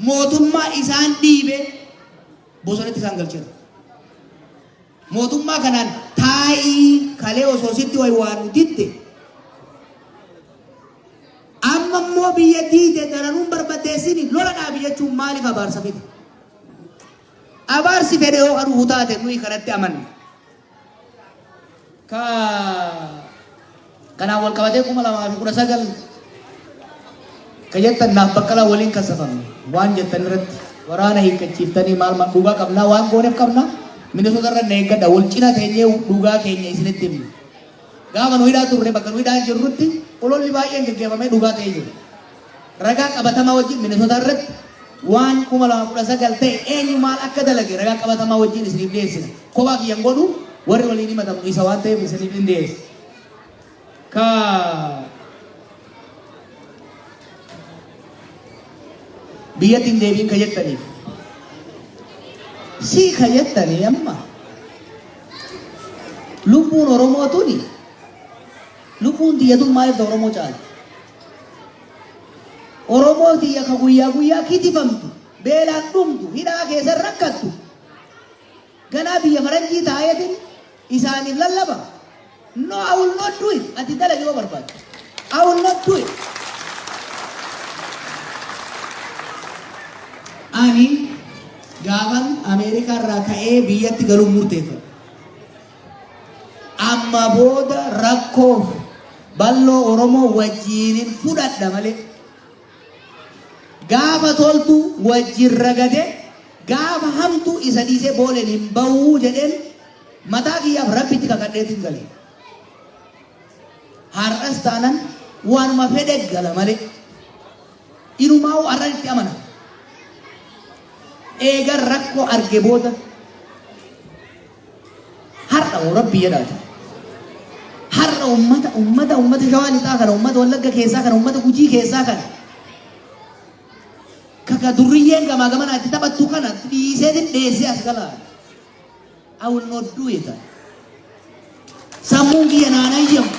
mootummaa isaan dhiibee bosonatti isaan galcheera. Mootummaa kanaan taa'ii kalee osoo sitti wayi waan ditte amma immoo biyya diide daranuun barbadeessini lola dhaabi jechuun maaliif abaarsa fide? Abaarsi fedhe yoo aduu taate nuyi kanatti amanna. Kanaan wal qabatee 2019 ka jettan naaf baqqalaa waliin kasafamne waan jettan irratti waraana hiikkachiiftanii maal dhugaa qabnaa waan gooneef qabnaa. Minnesota irra na eeggadha wal cina teenyee dhugaa keenya isinitti himna. Gaafa nu hidhaa turre bakka nu hidhaa jirrutti ololli baay'een gaggeeffamee dhugaa ta'ee jiru. Ragaa qabatamaa wajjin Minnesota irratti waan 2019 ta'e eenyu maal akka dalage ragaa qabatamaa wajjin isiniif dhiyeessina. Kophaa kiyyan godhu warri waliin himatamu isa waan ta'eef isiniif hin dhiyeessu. Biyyattiin deebiin ka jettaniif. Si ka jettanii amma lubbuun Oromoo tuni lubbuun tiyyatun maaliif Oromoo caala? Oromoo tiyya ka guyyaa guyyaa kitifamtu beelaan dhumtu hidhaa keessa rakkattu ganaa biyya faranjii taayetin isaaniif lallaba. No, I will not do it. Ati dalagi yoo barbaadu. I will not do it. Ani gaafan Ameerikaa irraa ka'ee biyyatti galuun murteeffadhe. Amma booda rakkoof balloo Oromoo wajjiniin fudhadha malee. Gaafa toltu wajjin ragade gaafa hamtu isa dhiisee booleen hin bahuu jedheen mataa kiyyaaf rabbitti kakadheetiin galee. Har'as taanan waanuma fedhe gala malee. Inumaa har'an itti amana. Eegan rakkoo arge booda har'a rabbi jedhaati. Har'a ummata shawaa lixaa kana ummata Wallagga keessaa kana ummata Gujii keessaa kana kaka durriyyeen gamaa gamanaa itti taphattu kana dhiiseetiin dheessee as galaa. I will not do it. Sammuun kiyya naanaa ijjamu.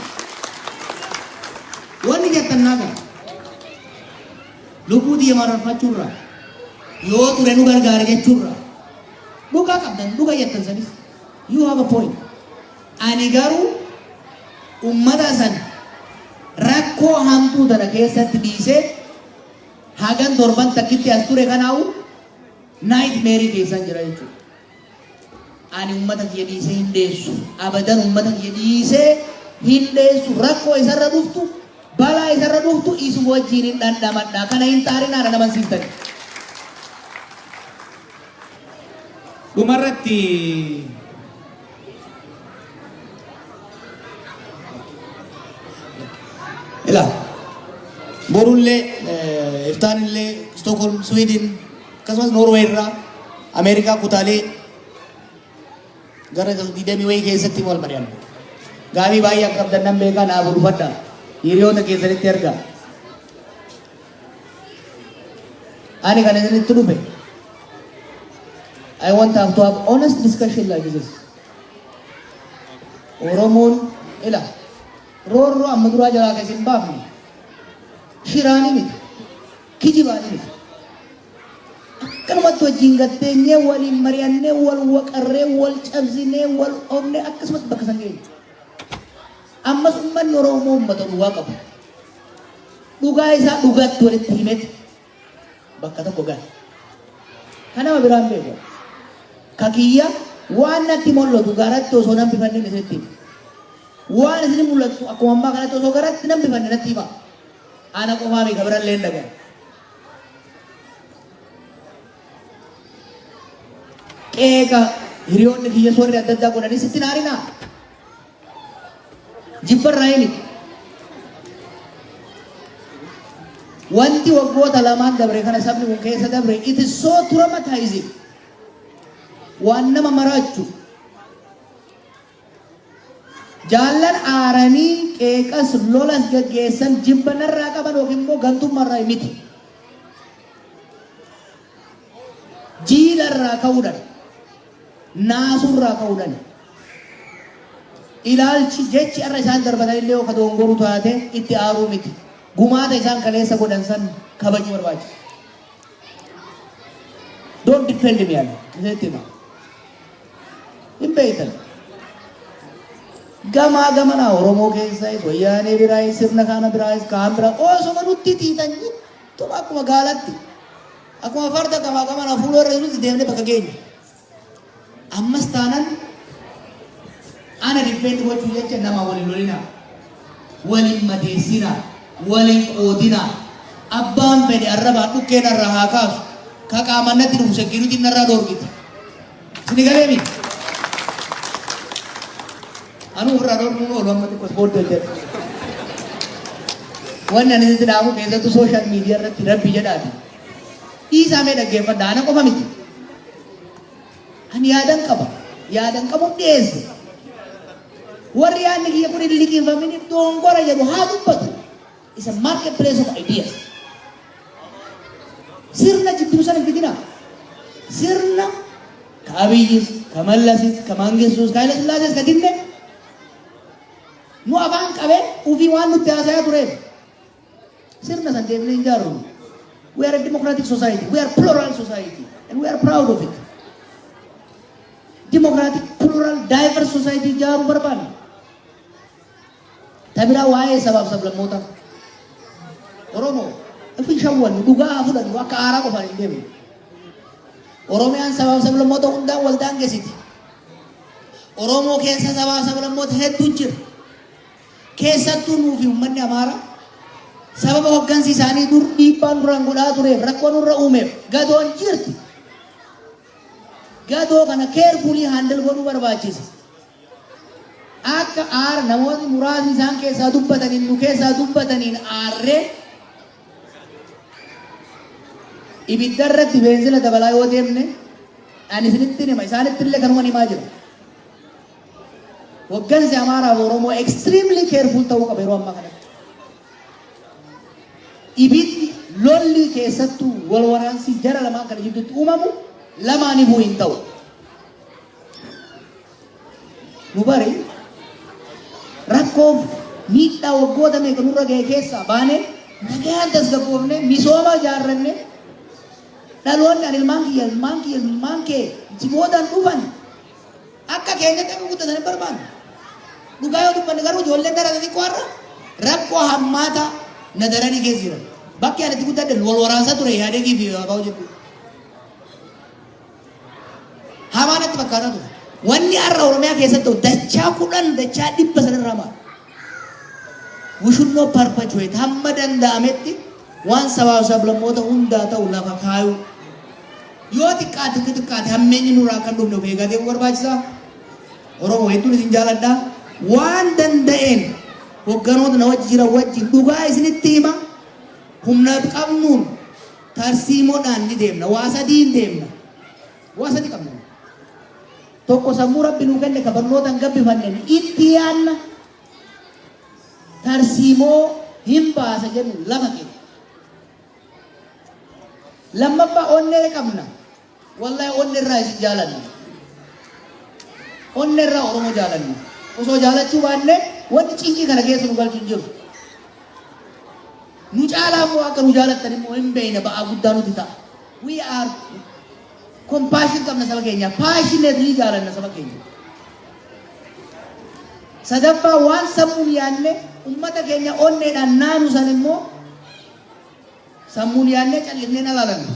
Wanni jettan naa kana lubbuu kiyya mararfachuurraa yoo ture nu gargaara jechuurra dhugaa qabdan dhuga jettan sanis you have a point. Ani garuu ummata san rakkoo hamtuu tana keessatti dhiisee hagan torban takkitti as ture kanaawu nightmare keessan jira jechuudha. Ani ummata kiyya dhiisee hin deessu abadan ummata kiyya dhiisee hin deessu rakkoo isarra dhuftu balaa isarra dhuftu isu wajjin hin dhandhamadha kana hin xaarinaa naman siftani. Dhumarratti ila borullee iftaanillee Stockholm Sweden akkasumas Norway irraa Ameerikaa kutaalee gara 20 wayii keessatti wal mari'anna. Gaafii baay'ee akka qabdan nan beekaa naa burfadha hiriyoota keessanitti ergaa. Ani kan isinitti dhufe I want to have honest discussion like this. Oromoon ila roorroo amma duraa jalaa keessa hin baafne shiraanii miti kijibaanii miti akkanumatti wajjin gatteenyee waliin mari'annee wal waqarree wal cabsinee wal oofnee akkasumatti bakka san geenye ammas uummanni Oromoo uummata dhugaa qabu dhugaa isaa dhugaatti walitti himete bakka tokko gahe kanama biraan beeku kakiyya waan natti mul'atu garatti osoo nan bifanne isinitti waan isin mul'atu akkuma ammaa kanatti osoo garatti nan bifanne natti hima ana qofaa mi kabiraan leen dhagaa qeeqa hiriyoonni kiyya soorri adda addaa godhanii sitti naarinaa jibbarraa himi wanti waggoota lamaan dabre kana sabni kun keessa dabre it is so traumatizing waan nama maraachu jaallan aaranii qeeqas lolas gaggeessan jibbanarraa qaban yookiin immoo gantummaarraa miti jiilarraa ka'uudhaan naasurraa ka'uudhaan ilaalchi jechi irra isaan darbatan illee akka doongoru taate itti aaruu miti gumaata isaan kaleessa godhan san kabajuu barbaachisa don't defend me yaala isinitti hima hin beektan gamaa gamanaa Oromoo keessaa wayyaanee biraayis sirna kana biraayis kaan biraa osoma nutti tiitan tuma akkuma gaalatti akkuma farda gamaa gamanaa fuuloo irra jirutti deemnee bakka geenya ammas taanan ana difeenti gochuu jecha nama waliin lolinaa waliin madeessinaa waliin qoodinaa abbaan fedhe arrabaa dhukkeen irraa haa kaasu ka qaamannatti dhufu sekkiinutiin irraa dhoorgiti sini galeemi anu irraa dhoorguu oolu amma xiqqoo ispoortii hojjedha wanni ani sitti dhaamu keessattuu sooshaal miidiyaa irratti rabbi jedhaati dhiisaa mee dhaggeeffadha ana qofa miti ani yaadan qabu dhiyeesse warri yaadni kiyya kun hin liqinfamini dongora jedhu haa dubbatu is a marketplace of ideas sirna jidduu sana fitina sirna ka Abiyyis ka Mallasis ka Mangistuus ka Haile Sillaasees ka dinne nu afaan qabee ufii waan nutti haasayaa tureef sirna san deemnee hin jaarru we are a democratic society we are plural society and we are proud of it democratic plural diverse society jaaru barbaanna tabira waa'ee sabaaf sablammoota Oromoo ifin shawwannu dhugaa fudhannu akka aaraa qofaan hin deemne Oromiyaan sabaaf sablammoota hundaan waldaan geessiti Oromoo keessa sabaaf sablammoota hedduu jira keessattuu nuufi uummanni Amaaraa sababa hoggansi isaanii dur dhiibbaan duraan godhaa tureef rakkoo nurra uumeef gadoon jirti gadoo kana keerfulii handal godhuu barbaachisa akka aar namoonni muraasni isaan keessaa dubbataniin nu keessaa dubbataniin aarree ibidda irratti beenzila dabalaa yoo deemne ani isinitti hima isaanitti illee kanuma himaa jira hoggansi Amaaraa fi Oromoo extremely careful ta'uu qaba yeroo ammaa kanatti ibiddi lolli keessattuu wal waraansi jara lamaan kana jidduutti uumamu lamaanifuu hin ta'u nu bari rakkoof miidhaa waggoota meeqa nurra ga'e keessaa baane nagaan tasgabboofne misooma ijaarranne dhaloonni ani ilmaan kee jiboodaan dhufan akka keenyatti akka guddatan barbaanne dhugaa yoo dubbanne garuu ijoolleen darate xiqqoo har'a rakkoo hammaata na daranii keessa jiran bakki ani itti guddadhe wal waraansa ture yaadegii fi abaa'u jedhu hamaan itti fakkaata ture wanni har'a Oromiyaa keessatti dachaa 10 dachaa 100 sanarraa maal we should not perpetuate hamma danda'ametti waan sabaaf sablammoota hundaa ta'u lafa kaayu yoo xiqqaate hammeenyi nurraa kan dhufne of eegatee barbaachisaa Oromoo hedduun isin jaaladhaa waan danda'een hogganoota na wajji jiran wajjin dhugaa isinitti hima humna qabnuun tarsiimoodhaan ni deemna waa sadii hin deemna waa sadii qabna tokko sammuu rabbi nuu kenne ka barnootaan gabbifanne itti yaanna tarsiimoo hin baasa jennu lama kenna lammaffaa onnee qabna wallahi onni irraa isin jaalanna. Onni irraa Oromoo jaalanna. Osoo jaalachuu baanne wanti cinqii kana keessa nu galchu hin jiru. Nu caalaa immoo akka nu jaalattan immoo hin beekne ba'aa guddaa nuti ta'a. We are compassion qabna saba keenya. Passionately jaalanna saba keenya. Sadaffaa waan sammuun yaanne ummata keenya onneedhaan naanu san immoo sammuun yaanne callisnee ilaalanna.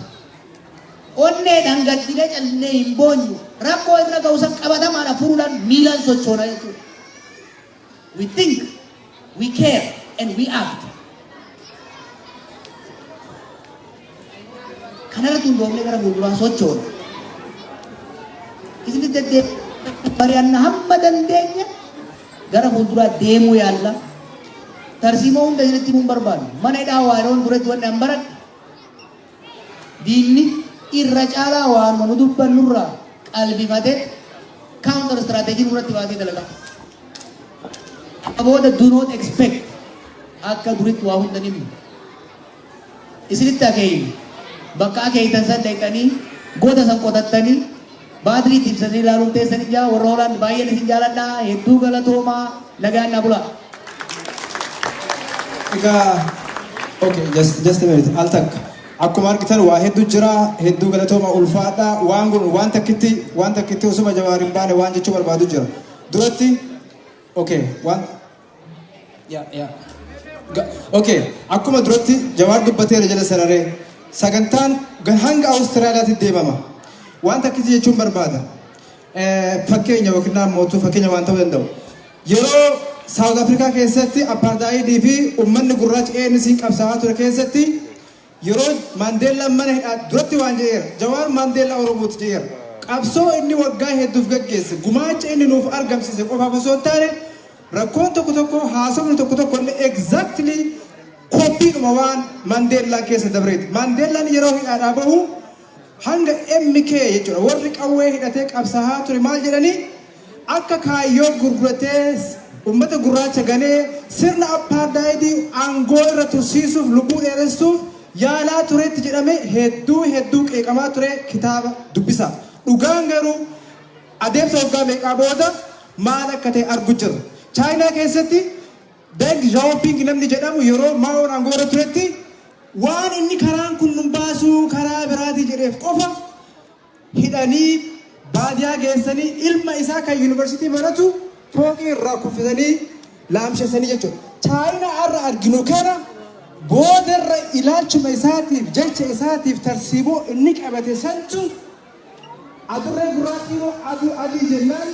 Onneedhaan gaddinee callisnee hin boonyu. Rakkoo irra ga'u san qabatamaadha furuudhaan miilaan sochoona jechuudha. We think, we care, and we act. Kanarratti hundoofnee gara fuulduraan sochoona. Isinitti deddeebi'ee mari'anna hamma dandeenya gara fuulduraa deemuu yaalla. Tarsiimoo hunda isinitti himuun barbaadu. Mana hidhaa waaroon duratti wanni an baradhe. Diinni irra caalaa waanuma nu dubbannurraa qalbifatee counter strategy nurratti baatee dalagaa. Abooda do not expect akka duritti waa hunda nimmu. Isinitti akeeyyu bakka akeeytan san deeqanii goota san qotattanii baatirii ibsanii ilaaluun teessanii jaa warra hoolaan baay'een isin jaaladhaa hedduu galatoomaa nagaan na bulaa. Okay, just a minute. Al takka. Akkuma argitan waa hedduu jira, hedduu galatooma ulfaadha. Waan takkitti osuma Jawaar hin baane waan jechuu barbaadu jira. Duratti okay, okay, akkuma duratti Jawaar dubbateera jala sararee sagantaan hanga Awustiraaliyaatti deemama. Waan takkitti jechuun barbaada. Fakkeenya yookiin mootuu fakkeenya waan ta'uu danda'u. Yeroo South Africa keessatti apartheid fi uummanni gurraachi ANC qabsaa'aa ture keessatti yeroo Mandela mana hidhaa duratti waan jedheera. Jawaar Mandela Oromooti jedheera. Qabsoo inni waggaa hedduuf gaggeesse gumaacha inni nuuf argamsiise qofaaf osoo hin taane rakkoon tokko haasofni tokko illee exactly koppiidhuma waan Mandeellaan keessa dabreeti. Mandeellaan yeroo hidhaadhaa bahu hanga MK jechuudha warri qawwee hidhatee qabsaa'aa ture maal jedhanii akka kaayyoo gurguratee ummata gurraacha ganee sirna apartheid aangoo irra tursiisuuf lubbuu dheeressuuf yaalaa turetti jedhame hedduu qeeqamaa ture kitaaba dubbisa. Dhugaan garuu adeemsa waggaa meeqaa booda maal akka ta'e argu jirra. Chaayinaa keessatti Deng Xiaoping namni jedhamu yeroo Maoon aangoo irra turetti waan inni karaan kun nun baasuu karaa biraatii jedheef qofa hidhanii baadiyaa geessanii ilma isaa kan yuunivarsiitii baratu fooqii irraa kuffisanii laamshessanii jechuudha. Chaayinaa har'a arginu kana boodarra ilaalchuma isaatiif jecha isaatiif tarsiiboo inni qabate santu adurree gurraattii adii jennaan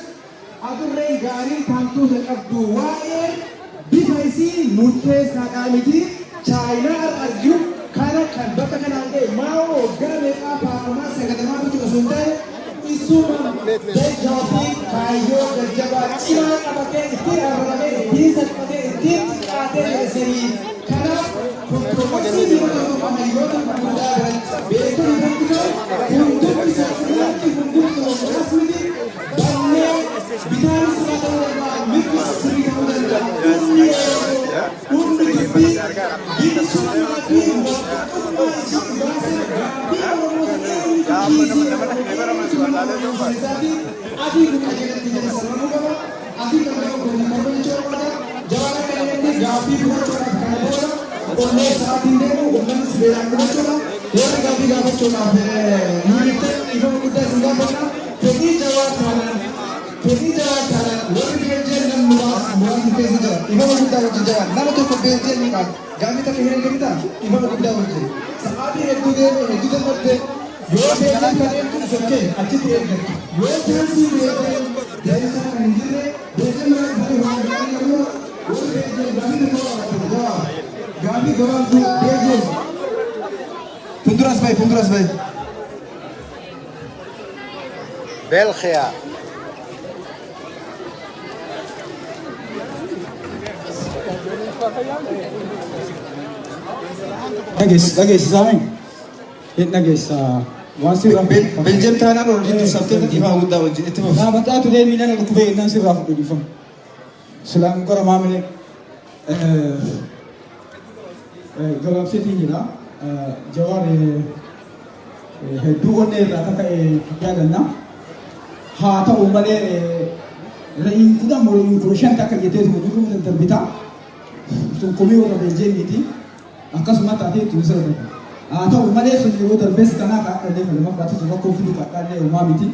adurreen gaarii taamtuuta qabdu waa'ee bifa isii murteessaadhaa miti Chaayinaa har'a arginu kana kan bakka kanaan ta'e Maoo waggaa meeqaa paarlamaa sagadamaa bitu osoo hin ta'e isuma Deng kaayyoo jajjabaa cimaa qabatee ittiin arramee ittiin salphatee ittiin xiqqaatee jedhesanii kanaaf kontroversii dhiirota Oromoo hayyoota gurguddaa biratti beekuu irratti ta'u hundumti isaanii hundumti Oromoos miti bannee bitaan isaa ta'uu danda'a mirgi sirrii ta'uu danda'a hundi dubbii bilisummaa fi waaqeffannaa isii baasee gaaffii Oromoo sanaa Adi bukan jalan tidak selalu kalau Adi kalau berumur mencoba jalan kalian gapi mencoba kalau oleh saat ini umum sebelum mencoba orang gapi gapi coba militer ibu muda sudah pernah jadi jawab kanan orang kerja dan muas di saja ibu muda jalan nama tu kerja ni kan kami tak kira kita ibu muda kerja saat ini itu dia berarti Yo jalan kalian tu okey, acik dia. Yo jangan dia dari sana menjadi bukan orang orang yang Gabi orang tu dia. Funduras baik. Belgia. Lagi sahaja. Lagi Masih rapi. Belgium tanah orang itu sabtu itu ibu muda wajib itu. Nah, betul tu dia mina nak kubur nasi rafu di fam. Selang korang mamile. Kalau saya tinggi lah, Jawar hedduu onnee irraa akka ka'e yaadanna. Haa ta'u malee re'iin kudhan moo re'iin kudha shan akka jettee jiru darbitaa sun komii warra Beeljeemiiti akkasuma taatee ittiin sirriidha. Haa ta'u malee sun yeroo darbees kanaa kaadhallee falma fudhatu sun rakkoo fiduu kaadhallee uumaa miti.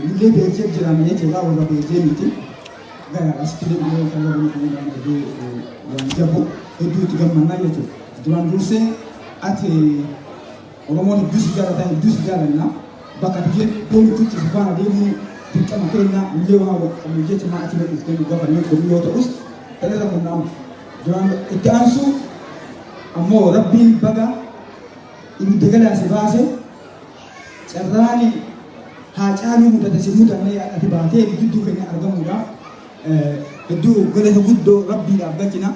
Illee Beeljeem jiraame jechuudha warra Beeljeemiiti. Gara asitti deebi'ee kan warra jedhee waan jabu hedduu itti gammannaa jechuudha. Duraan dursee ati Oromoon hedduus jaalataa hedduus jaalanna bakka biyya boontutti faana deemuu dirqama keenya illee waan qabu jecha maa ati beektee gafannee komii yoo ta'us ta'eera kunnaamu. Duraan itti aansu ammoo Rabbiin baga ibidda galaase baase carraani haa caaluu mudate si mudannee ati baatee gidduu keenya argamuudhaaf hedduu galata guddoo Rabbiidhaaf galchina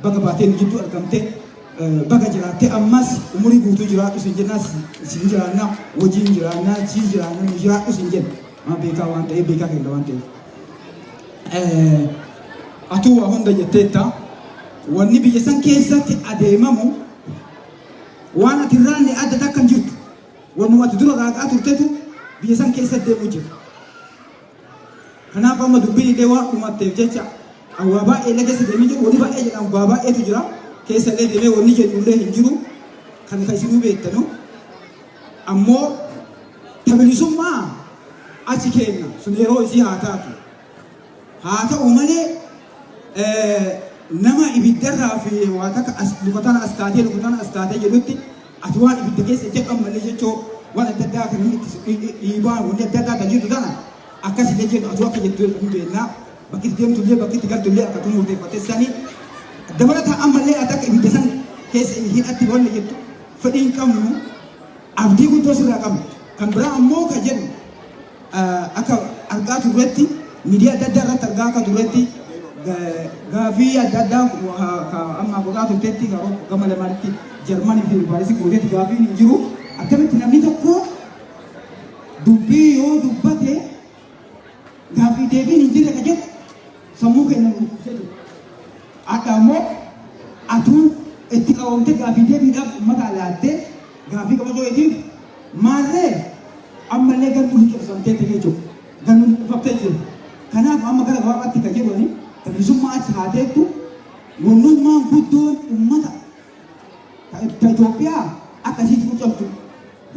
baga baateen gidduu argamte baga jiraatte ammas umurii guutuu jiraadhu sin jennaas sin jiraannaa hojiin jiraannaa siin jiraannaa nu jiraadhu sin jenna maa beekaa waan ta'eef beekaa kenna waan ta'eef. Atuu waa hunda jetteetta wanni biyya san keessatti adeemamu waan ati irraanne adda takka hin jirtu wannuma ati dura raaqaa turtetu biyya san keessatti deemuu jira. Kanaaf amma dubbiin illee waan dhumatteef jecha waa baay'ee illee keessa deemee jiru wanni baay'ee jedhamu waa baay'eetu jira keessa illee deemee wanni jedhu illee hin jiru kan isinuu beektanu ammoo tabilisummaa achi keenya sun yeroo isii haa taatu haa ta'u malee nama ibiddarraa fi waan akka lukataan as taatee jedhutti ati waan ibidda keessa jedhan malee jechoo waan adda addaa kan inni dhiibaa wanni adda addaa kan jirtu tana akkasii jennu ati akka jettu hin beeknaa bakki itti deemtu illee bakki itti galtu illee akka tumuu murteeffatessanii dabalataa ammallee ati akka ibidda san keessa hin atti boonne jettu fedhii hin qabnu abdii guddoo sirraa qabnu kan biraa ammoo ka jennu akka argaa turretti miidiyaa adda addaa irratti argaa akka turretti gaafii adda addaa amma godhaa turteetti gama lamaanitti Jarmanii fi Paarisii gooteetti gaafiin hin jiru akkamitti namni tokko dubbii yoo dubbate gaafii deebiin hin jirre ka jedhu sammuu keenya jedhu akka ammoo atuu itti qabamte gaafii deebiidhaaf uummata alaattee gaafii qabatootiif maallee ammallee gantuu liqeeffamteetti jechuudha gantuu liqeeffattee jiru kanaaf amma gara gabaabatti ka jedhani tabilisummaa achi haateettu wannummaan guddoon uummata Itoophiyaa akkasitti qucabtu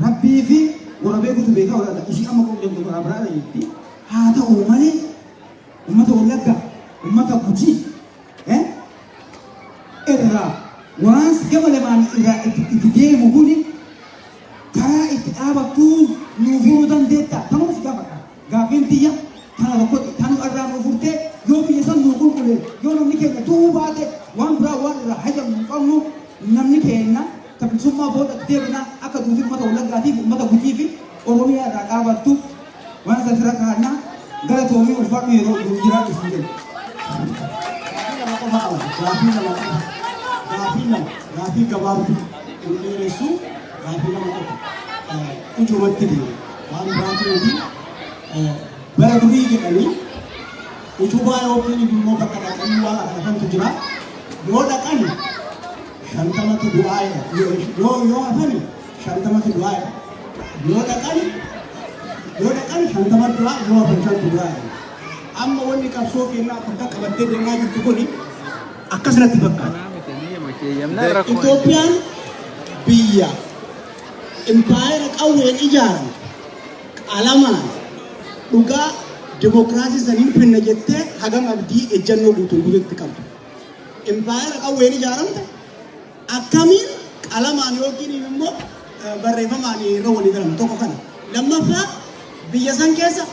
Rabbii fi warra beekutu beekaa walaala ishii amma qucabtu biraa biraadha jetti haa ta'u malee uummata Wallaggaa uummata Gujii irraa waraansi gama lamaan irraa itti deemu kuni karaa itti dhaabattuun nuu furuu dandeetta tanuma si gaafadha gaafiin tiyya kana tokkotti tanu irraa nuu furtee yoo biyya san nuu qulqulle yoo namni keenya tu'uu baate waan biraa waan irraa hajamnu hin qabnu namni keenya tabilisummaa booda deebina akka duuti uummata Wallaggaatiif uummata Gujii fi Oromiyaa irraa dhaabattu waan isa sira kaannaa gara toomii ulfaadhu yeroo jiraatu isin jedhu. Gaafii gabaabduu dheeressu gaafii nama tokko ijumatti deemu waan biraatiifi bara durii jedhanii ijubaa yookiin immoo bakka dhaqanii waan argatantu jira yoo dhaqani shantamatu du'aaya yoo hafani shantamatu du'aaya yoo dhaqani shantamatu du'aaya yoo hafan shantu du'aaya amma wanni qabsoo kennaa akka qabattee deemaa jirtu kuni akkasirratti fakkaata. Itoophiyaan biyya impaayera qawween ijaaran qalamaan dhugaa dimokiraasii saniin finna jettee hagam abdii ejjannoo guutuun guutuutti qabdu. Impaayera qawween ijaaramte akkamiin qalamaan yookiin immoo barreeffamaan irra walii galamu tokko kana. Lammaffaa biyya san keessa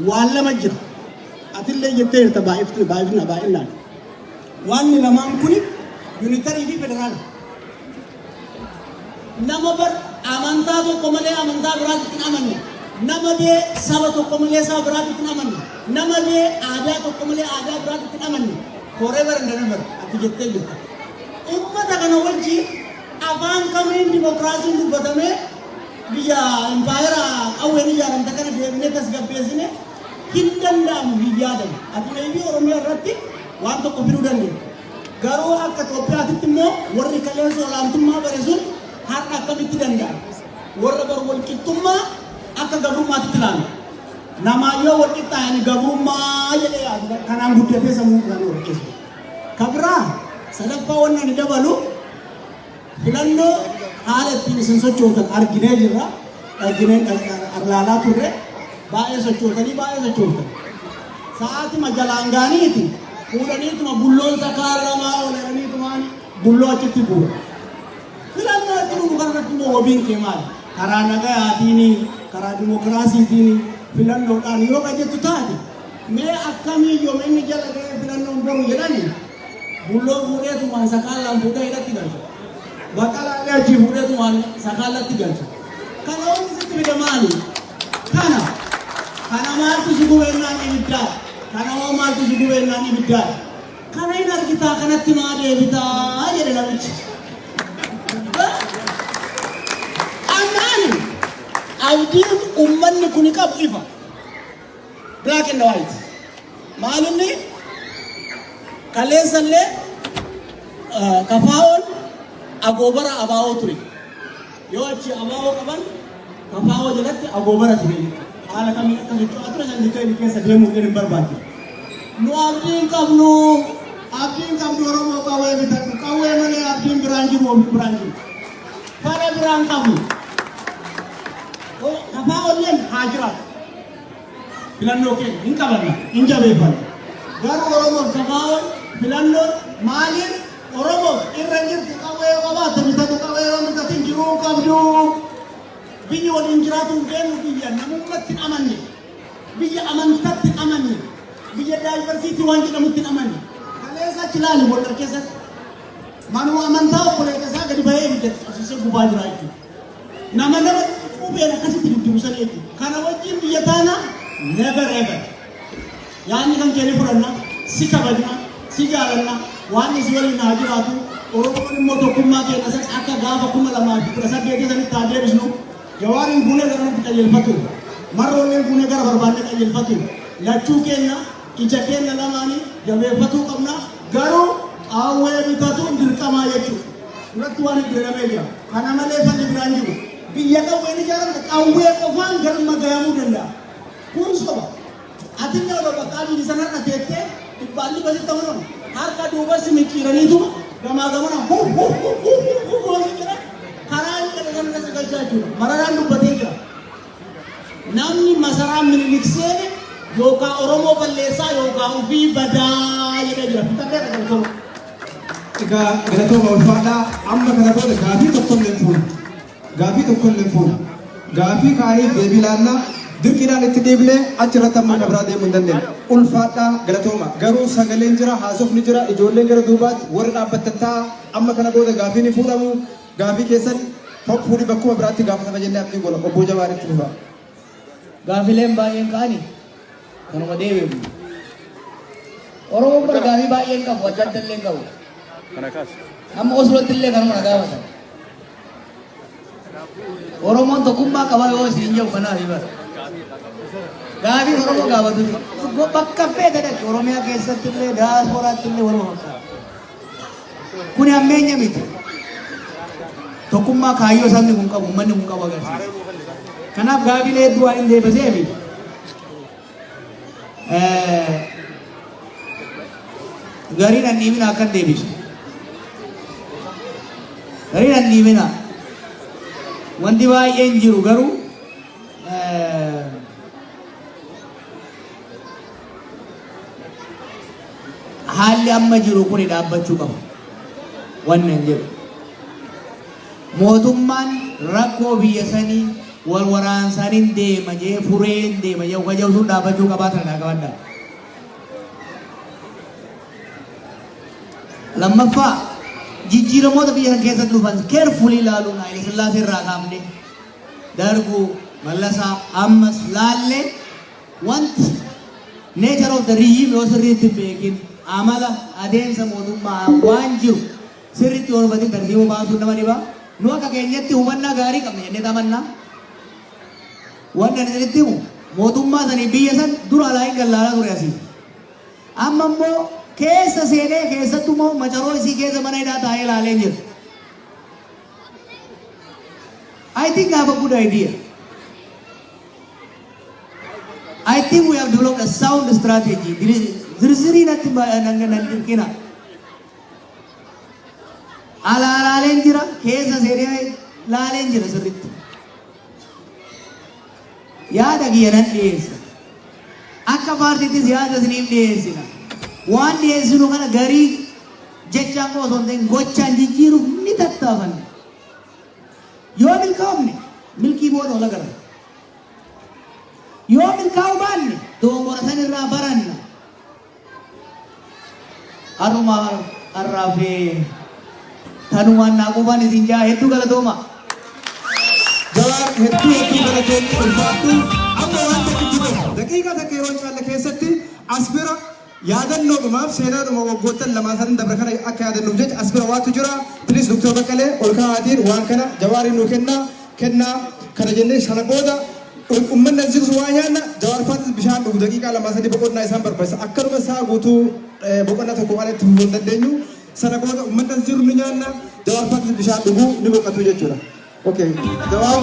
waan lama jira. Atillee jettee jirta baay'inaan. Waan lamaan kuni unitarii fi federaala. Nama bar amantaa tokko malee amantaa biraatti hin amanne. Nama bee saba tokko malee saba biraatti hin amanne. Nama bee aadaa tokko malee aadaa biraatti hin amanne. Forever and never ati jettee jirta. Uummata kana wajjin afaan kamiin dimokiraasiin dubbatamee biyya impaayera qawween ijaaramte kana deebinee tasgabbeessine hin danda'amu hin yaadamu. Ati meebii Oromiyaa irratti waan tokko fiduu dandeenya. Garuu akka Itoophiyaatti immoo warri qilleensa olaantummaa bare sun har'a akkamitti danda'ama? warra bar wal qixxummaa akka gabrummaatti ilaalu. Nama yoo wal qixxaa'anii gabrummaa jedhee yaadu kanaan guddatee sammuu isaanii warqeessu. Kabraa sadaffaa wanni ani dabalu filannoo haala ittiin isin sochootan arginee jirra. Arginee arlaalaa turre baay'ee sochootan. Sa'aatii majalaan gaaniiti fuudhaniituma bulloon sakaalamaa oolaniitumaan bulloo achitti bu'u. Filannoo itti dhufu kanarratti immoo wabiin kee maali? Karaa nagayaatiin, karaa dimokiraasiitiin filannoodhaan yoo qajettu taate mee akkamii yoo inni jala ga'ee filannoon boru jedhani bulloon fuudheetumaan sakaalaan fuudhee hidhatti galcha. Baqalaalee achii fuudheetumaan sakaalatti galcha. Kana wanti sitti fide maali? Kana maaltu si gubennaan ibiddaa? Kana hoo maaltu si gubennaan ibiddaa? Kana hin argitaa kanatti maa deebitaa jedhe namichi. Ammaani abdiin ummanni kuni qabu ifa. Black and white. Maalinni kaleessallee kafaa'oon agoobara abaa'oo ture. Yoo achi abaa'oo qaban kafaa'oo jalatti agoobara ture. Haala kamiin akka jechuudha ture san dhiqee keessa deemuu hin barbaadu. Nu abdiin qabnu Oromoo qawwee bitatu qawwee malee abdiin biraan jiru ofi biraan jiru. Fara biraan qabnu. Kafaa'oolleen haa jiraatu. Filannoo keenya hin qabanna hin jabeeffanna. Garuu Oromoon kafaa'oon filannoon maaliin Oromoo irra jirti qawwee qabaata bitatu qawwee yoo bitatin jiruu qabdu. Biyyi waliin jiraatuun deemu biyya namummatti hin amanne. Biyya amantatti hin amanne. Biyya daayivarsiitii waan jedhamutti hin amanne. Kaleessa achi ilaali booda keessatti. Manuu amantaa obboleessaa gadi bahee ibidatti asisee gubaa jira jechuudha. Nama qubeen akkasitti duddubisan jechuudha. Kana wajjin biyya taana never ever. Yaani kan keenya fudhanna, si kabajna, si jaalanna, waan isi waliin haa jiraatu. Oromoon immoo tokkummaa keenya san akka gaafa 2018 sanitti haa deebisnu. Jawaariin bunee gara nuti qajeelfatu. Marroolleen bunee gara barbaanne qajeelfatu. Lachuu keenya ija keenya lamaanii jabeeffatuu qabna. Garuu qawwee bitatuun dirqamaa jechuudha. Irratti waan itti jedhamee jira. Kana malee falli biraan jiru. Biyya qawween ijaaramte qawwee qofaan galma ga'amuu danda'a. Kun soba. Ati illee odoo bakka adii sanarra teettee dhibbaalli basitti ta'uudhaan harka duubatti micciiraniituma gamaa gamana karaa inni kan irra sagalchaa jechuudha. Mararaan dubbatee jira. Namni masaraan minilikseen yookaan Oromoo balleessaa yookaan ofii badaa jedhee jira. Fitatee galatooma. Egaa galatooma ulfaadhaa amma kana booda gaafii tokko illee fuudha. Gaafii kaanii deebii laannaa dirqiidhaan itti deebinee achirratti amma kabraa deemuu hin dandeenye. Ulfaadhaa galatooma. Garuu sagaleen jira, haasofni jira, ijoolleen gara duubaatti warri dhaabbattan ta'a amma kana booda gaafii ni fuudhamu. Gaafii keessan fuudhi bakkuma biraatti gaafatama jennee abdiin gola obbo Jawaaritti dhufa. Gaafileen baay'een ka'anii kanuma deebi'u. Oromoon bara gaafii baay'een qabu, adda adda illee qabu. Amma Oslotti illee kanuma gaafatan. Oromoon tokkummaa qaba yoo isin jedhu kanaaf bara. Gaafii Oromoo gaafatu bakka feete dhaqe Oromiyaa keessatti illee daasporaatti illee waluma fakkaata. Kuni ammeenya miti. Tokkummaa kaayyoo sabni kun qabu, uummanni kun qabu agarsiisa. Kanaaf gaafilee hedduu waan hin deebiseefi gariin an dhiibina akkan deebisu. Gariin an dhiibina wanti baay'een jiru garuu haalli amma jiru kuni dhaabbachuu qabu. Wannan jedhu. Mootummaan rakkoo biyya sanii wal waraansaniin deema jee fureen deema jee wajjin sun dhaabbachuu qabaatan dha qabadda. Lammaffaa jijjiiramoota biyya kana keessatti dhufan carefully ilaaluun Haile Sillaasee irraa kaafne darbu Mallasaa ammas laalle wanti nature of the regime yoo sirriitti beekin amala adeemsa mootummaa waan jiru sirriitti yoo hubatin tartiibuu baasuun nama dhibaa. Nu akka keenyatti hubannaa gaarii qabna jennee taphanna. Wanti ani isinitti himu mootummaa sanii biyya san dura alaa hin gallaalaa ture asii. Amma immoo keessa seenee keessattuu immoo macaroo isii keessa mana hidhaa taa'ee ilaalee jira. I think I have a good idea. I think we have developed a sound strategy. Zirziri nanti nanti kena. Ala lenjira, kesa seriai la lenjira serit. Ya ada giaran desa. Akka parti itu ziada senim desa. One desa nu kana gari jechango sonten gochan jijiru ni tattavan. Yo milkaum ni milki bono lagara. Yo milkau ban to morasan ra baran. Aruma arrafe tanuan aku ban sinja itu kala doma. Jawar hedduu galateetti ulfaattu amma waan takki jiru daqiiqa takka yeroo caalle keessatti as bira yaadannoodhumaaf seenaadhuma waggoottan lamaa sadan dabre kana akka yaadannuuf jecha as bira waatu jira Piliis Dr. Baqqalee ol kaa'aatiin waan kana Jawaariin nuu kennaa kana jennee sana booda ummanni as jiru waa nyaanna Jawaar Faatis bishaan dhugu daqiiqaa lamaa sadii boqonnaa isaan barbaachisa akkanuma isaa guutuu boqonnaa tokko waan itti hin dandeenyu sana booda ummanni as jiru ni nyaanna Jawaar Faatis bishaan dhuguu ni boqotu jechuudha. Okay, jawab.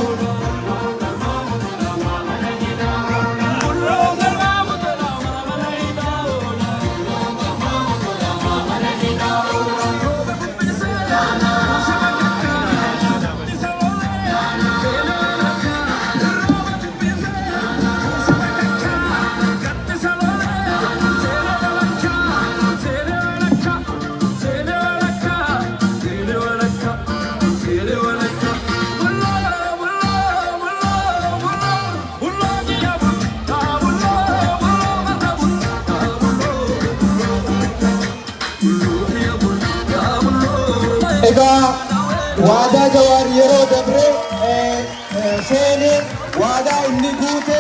Ega waada Jawaar yeroo dabre seenee waada inni guute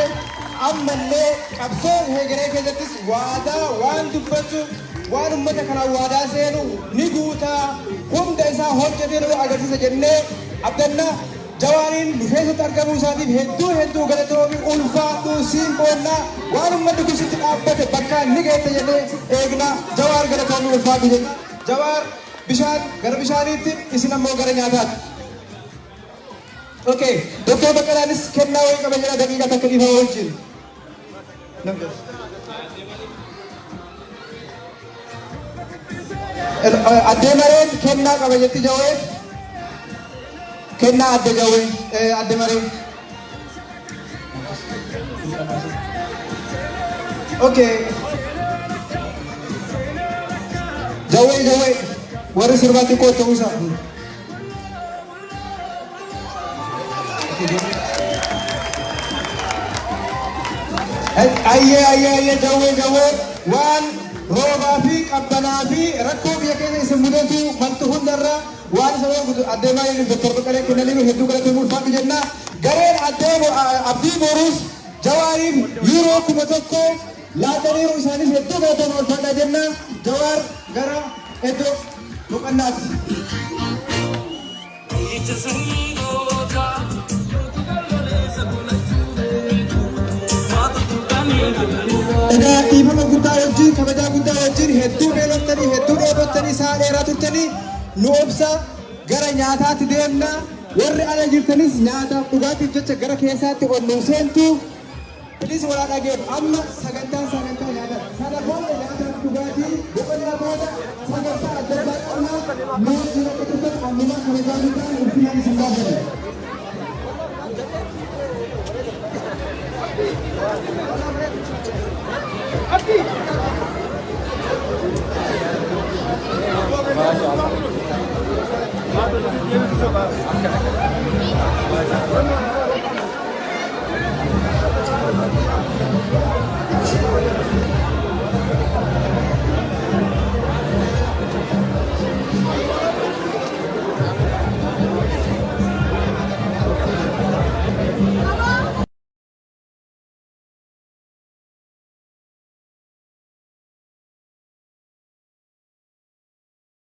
ammallee qabsoon hegeree keessattis waada waan dubbatu waan ummata kanaa waadaa seenu ni guuta hunda isaa hojjetee nu agarsiisa jennee abdanna Jawaariin keessatti argamuu isaatiif hedduu galatoomi ulfaadhu simboonna waan ummanni kusitti dhaabbate bakka ni geette jennee eegna Jawaar galatoomi ulfaadhu jenna Jawaar bishaan gara bishaaniitti isin ammoo gara nyaataatti. Okay, Dr. Baqqalaanis kennaa wayii qaba jedha daqiiqa takka dhiifa wajjin. Addee mareen kennaa qaba jetti jawee. Kennaa adde jawee adde mareen. Okay. Jawee. Warri sirbaatti kootu usa. Ayyee jawee waan roobaa fi qabbanaa fi rakkoo biyya keessa isin mudatu wanti hundarra waan isa yoo addee baay'ee Dr. Baqqalee kennanii hedduu galatoomi ulfaadhu jenna. Gareen abdii boruus Jawaariin yuuroo 1,000 laataniiru isaanis hedduu galatoomi ulfaadha jenna. Jawaar gara iddoo boqonnaati. Egaa dhiifama guddaa wajjin kabajaa guddaa wajjin hedduu beelottanii hedduu dheebottanii sa'a dheeraa turtanii nu obsa gara nyaataatti deemna warri ala jirtanis nyaataaf dhugaatiif jecha gara keessaatti ol nu seentu Piliis walaa dhageef amma sagantaa nyaata sana booda nyaataaf dhugaatii boqonnaa booda sagantaa adda addaa qabna nuti jira qotuudhaan ammumaa kabajaa guddaa ulfinaan isin gaafate.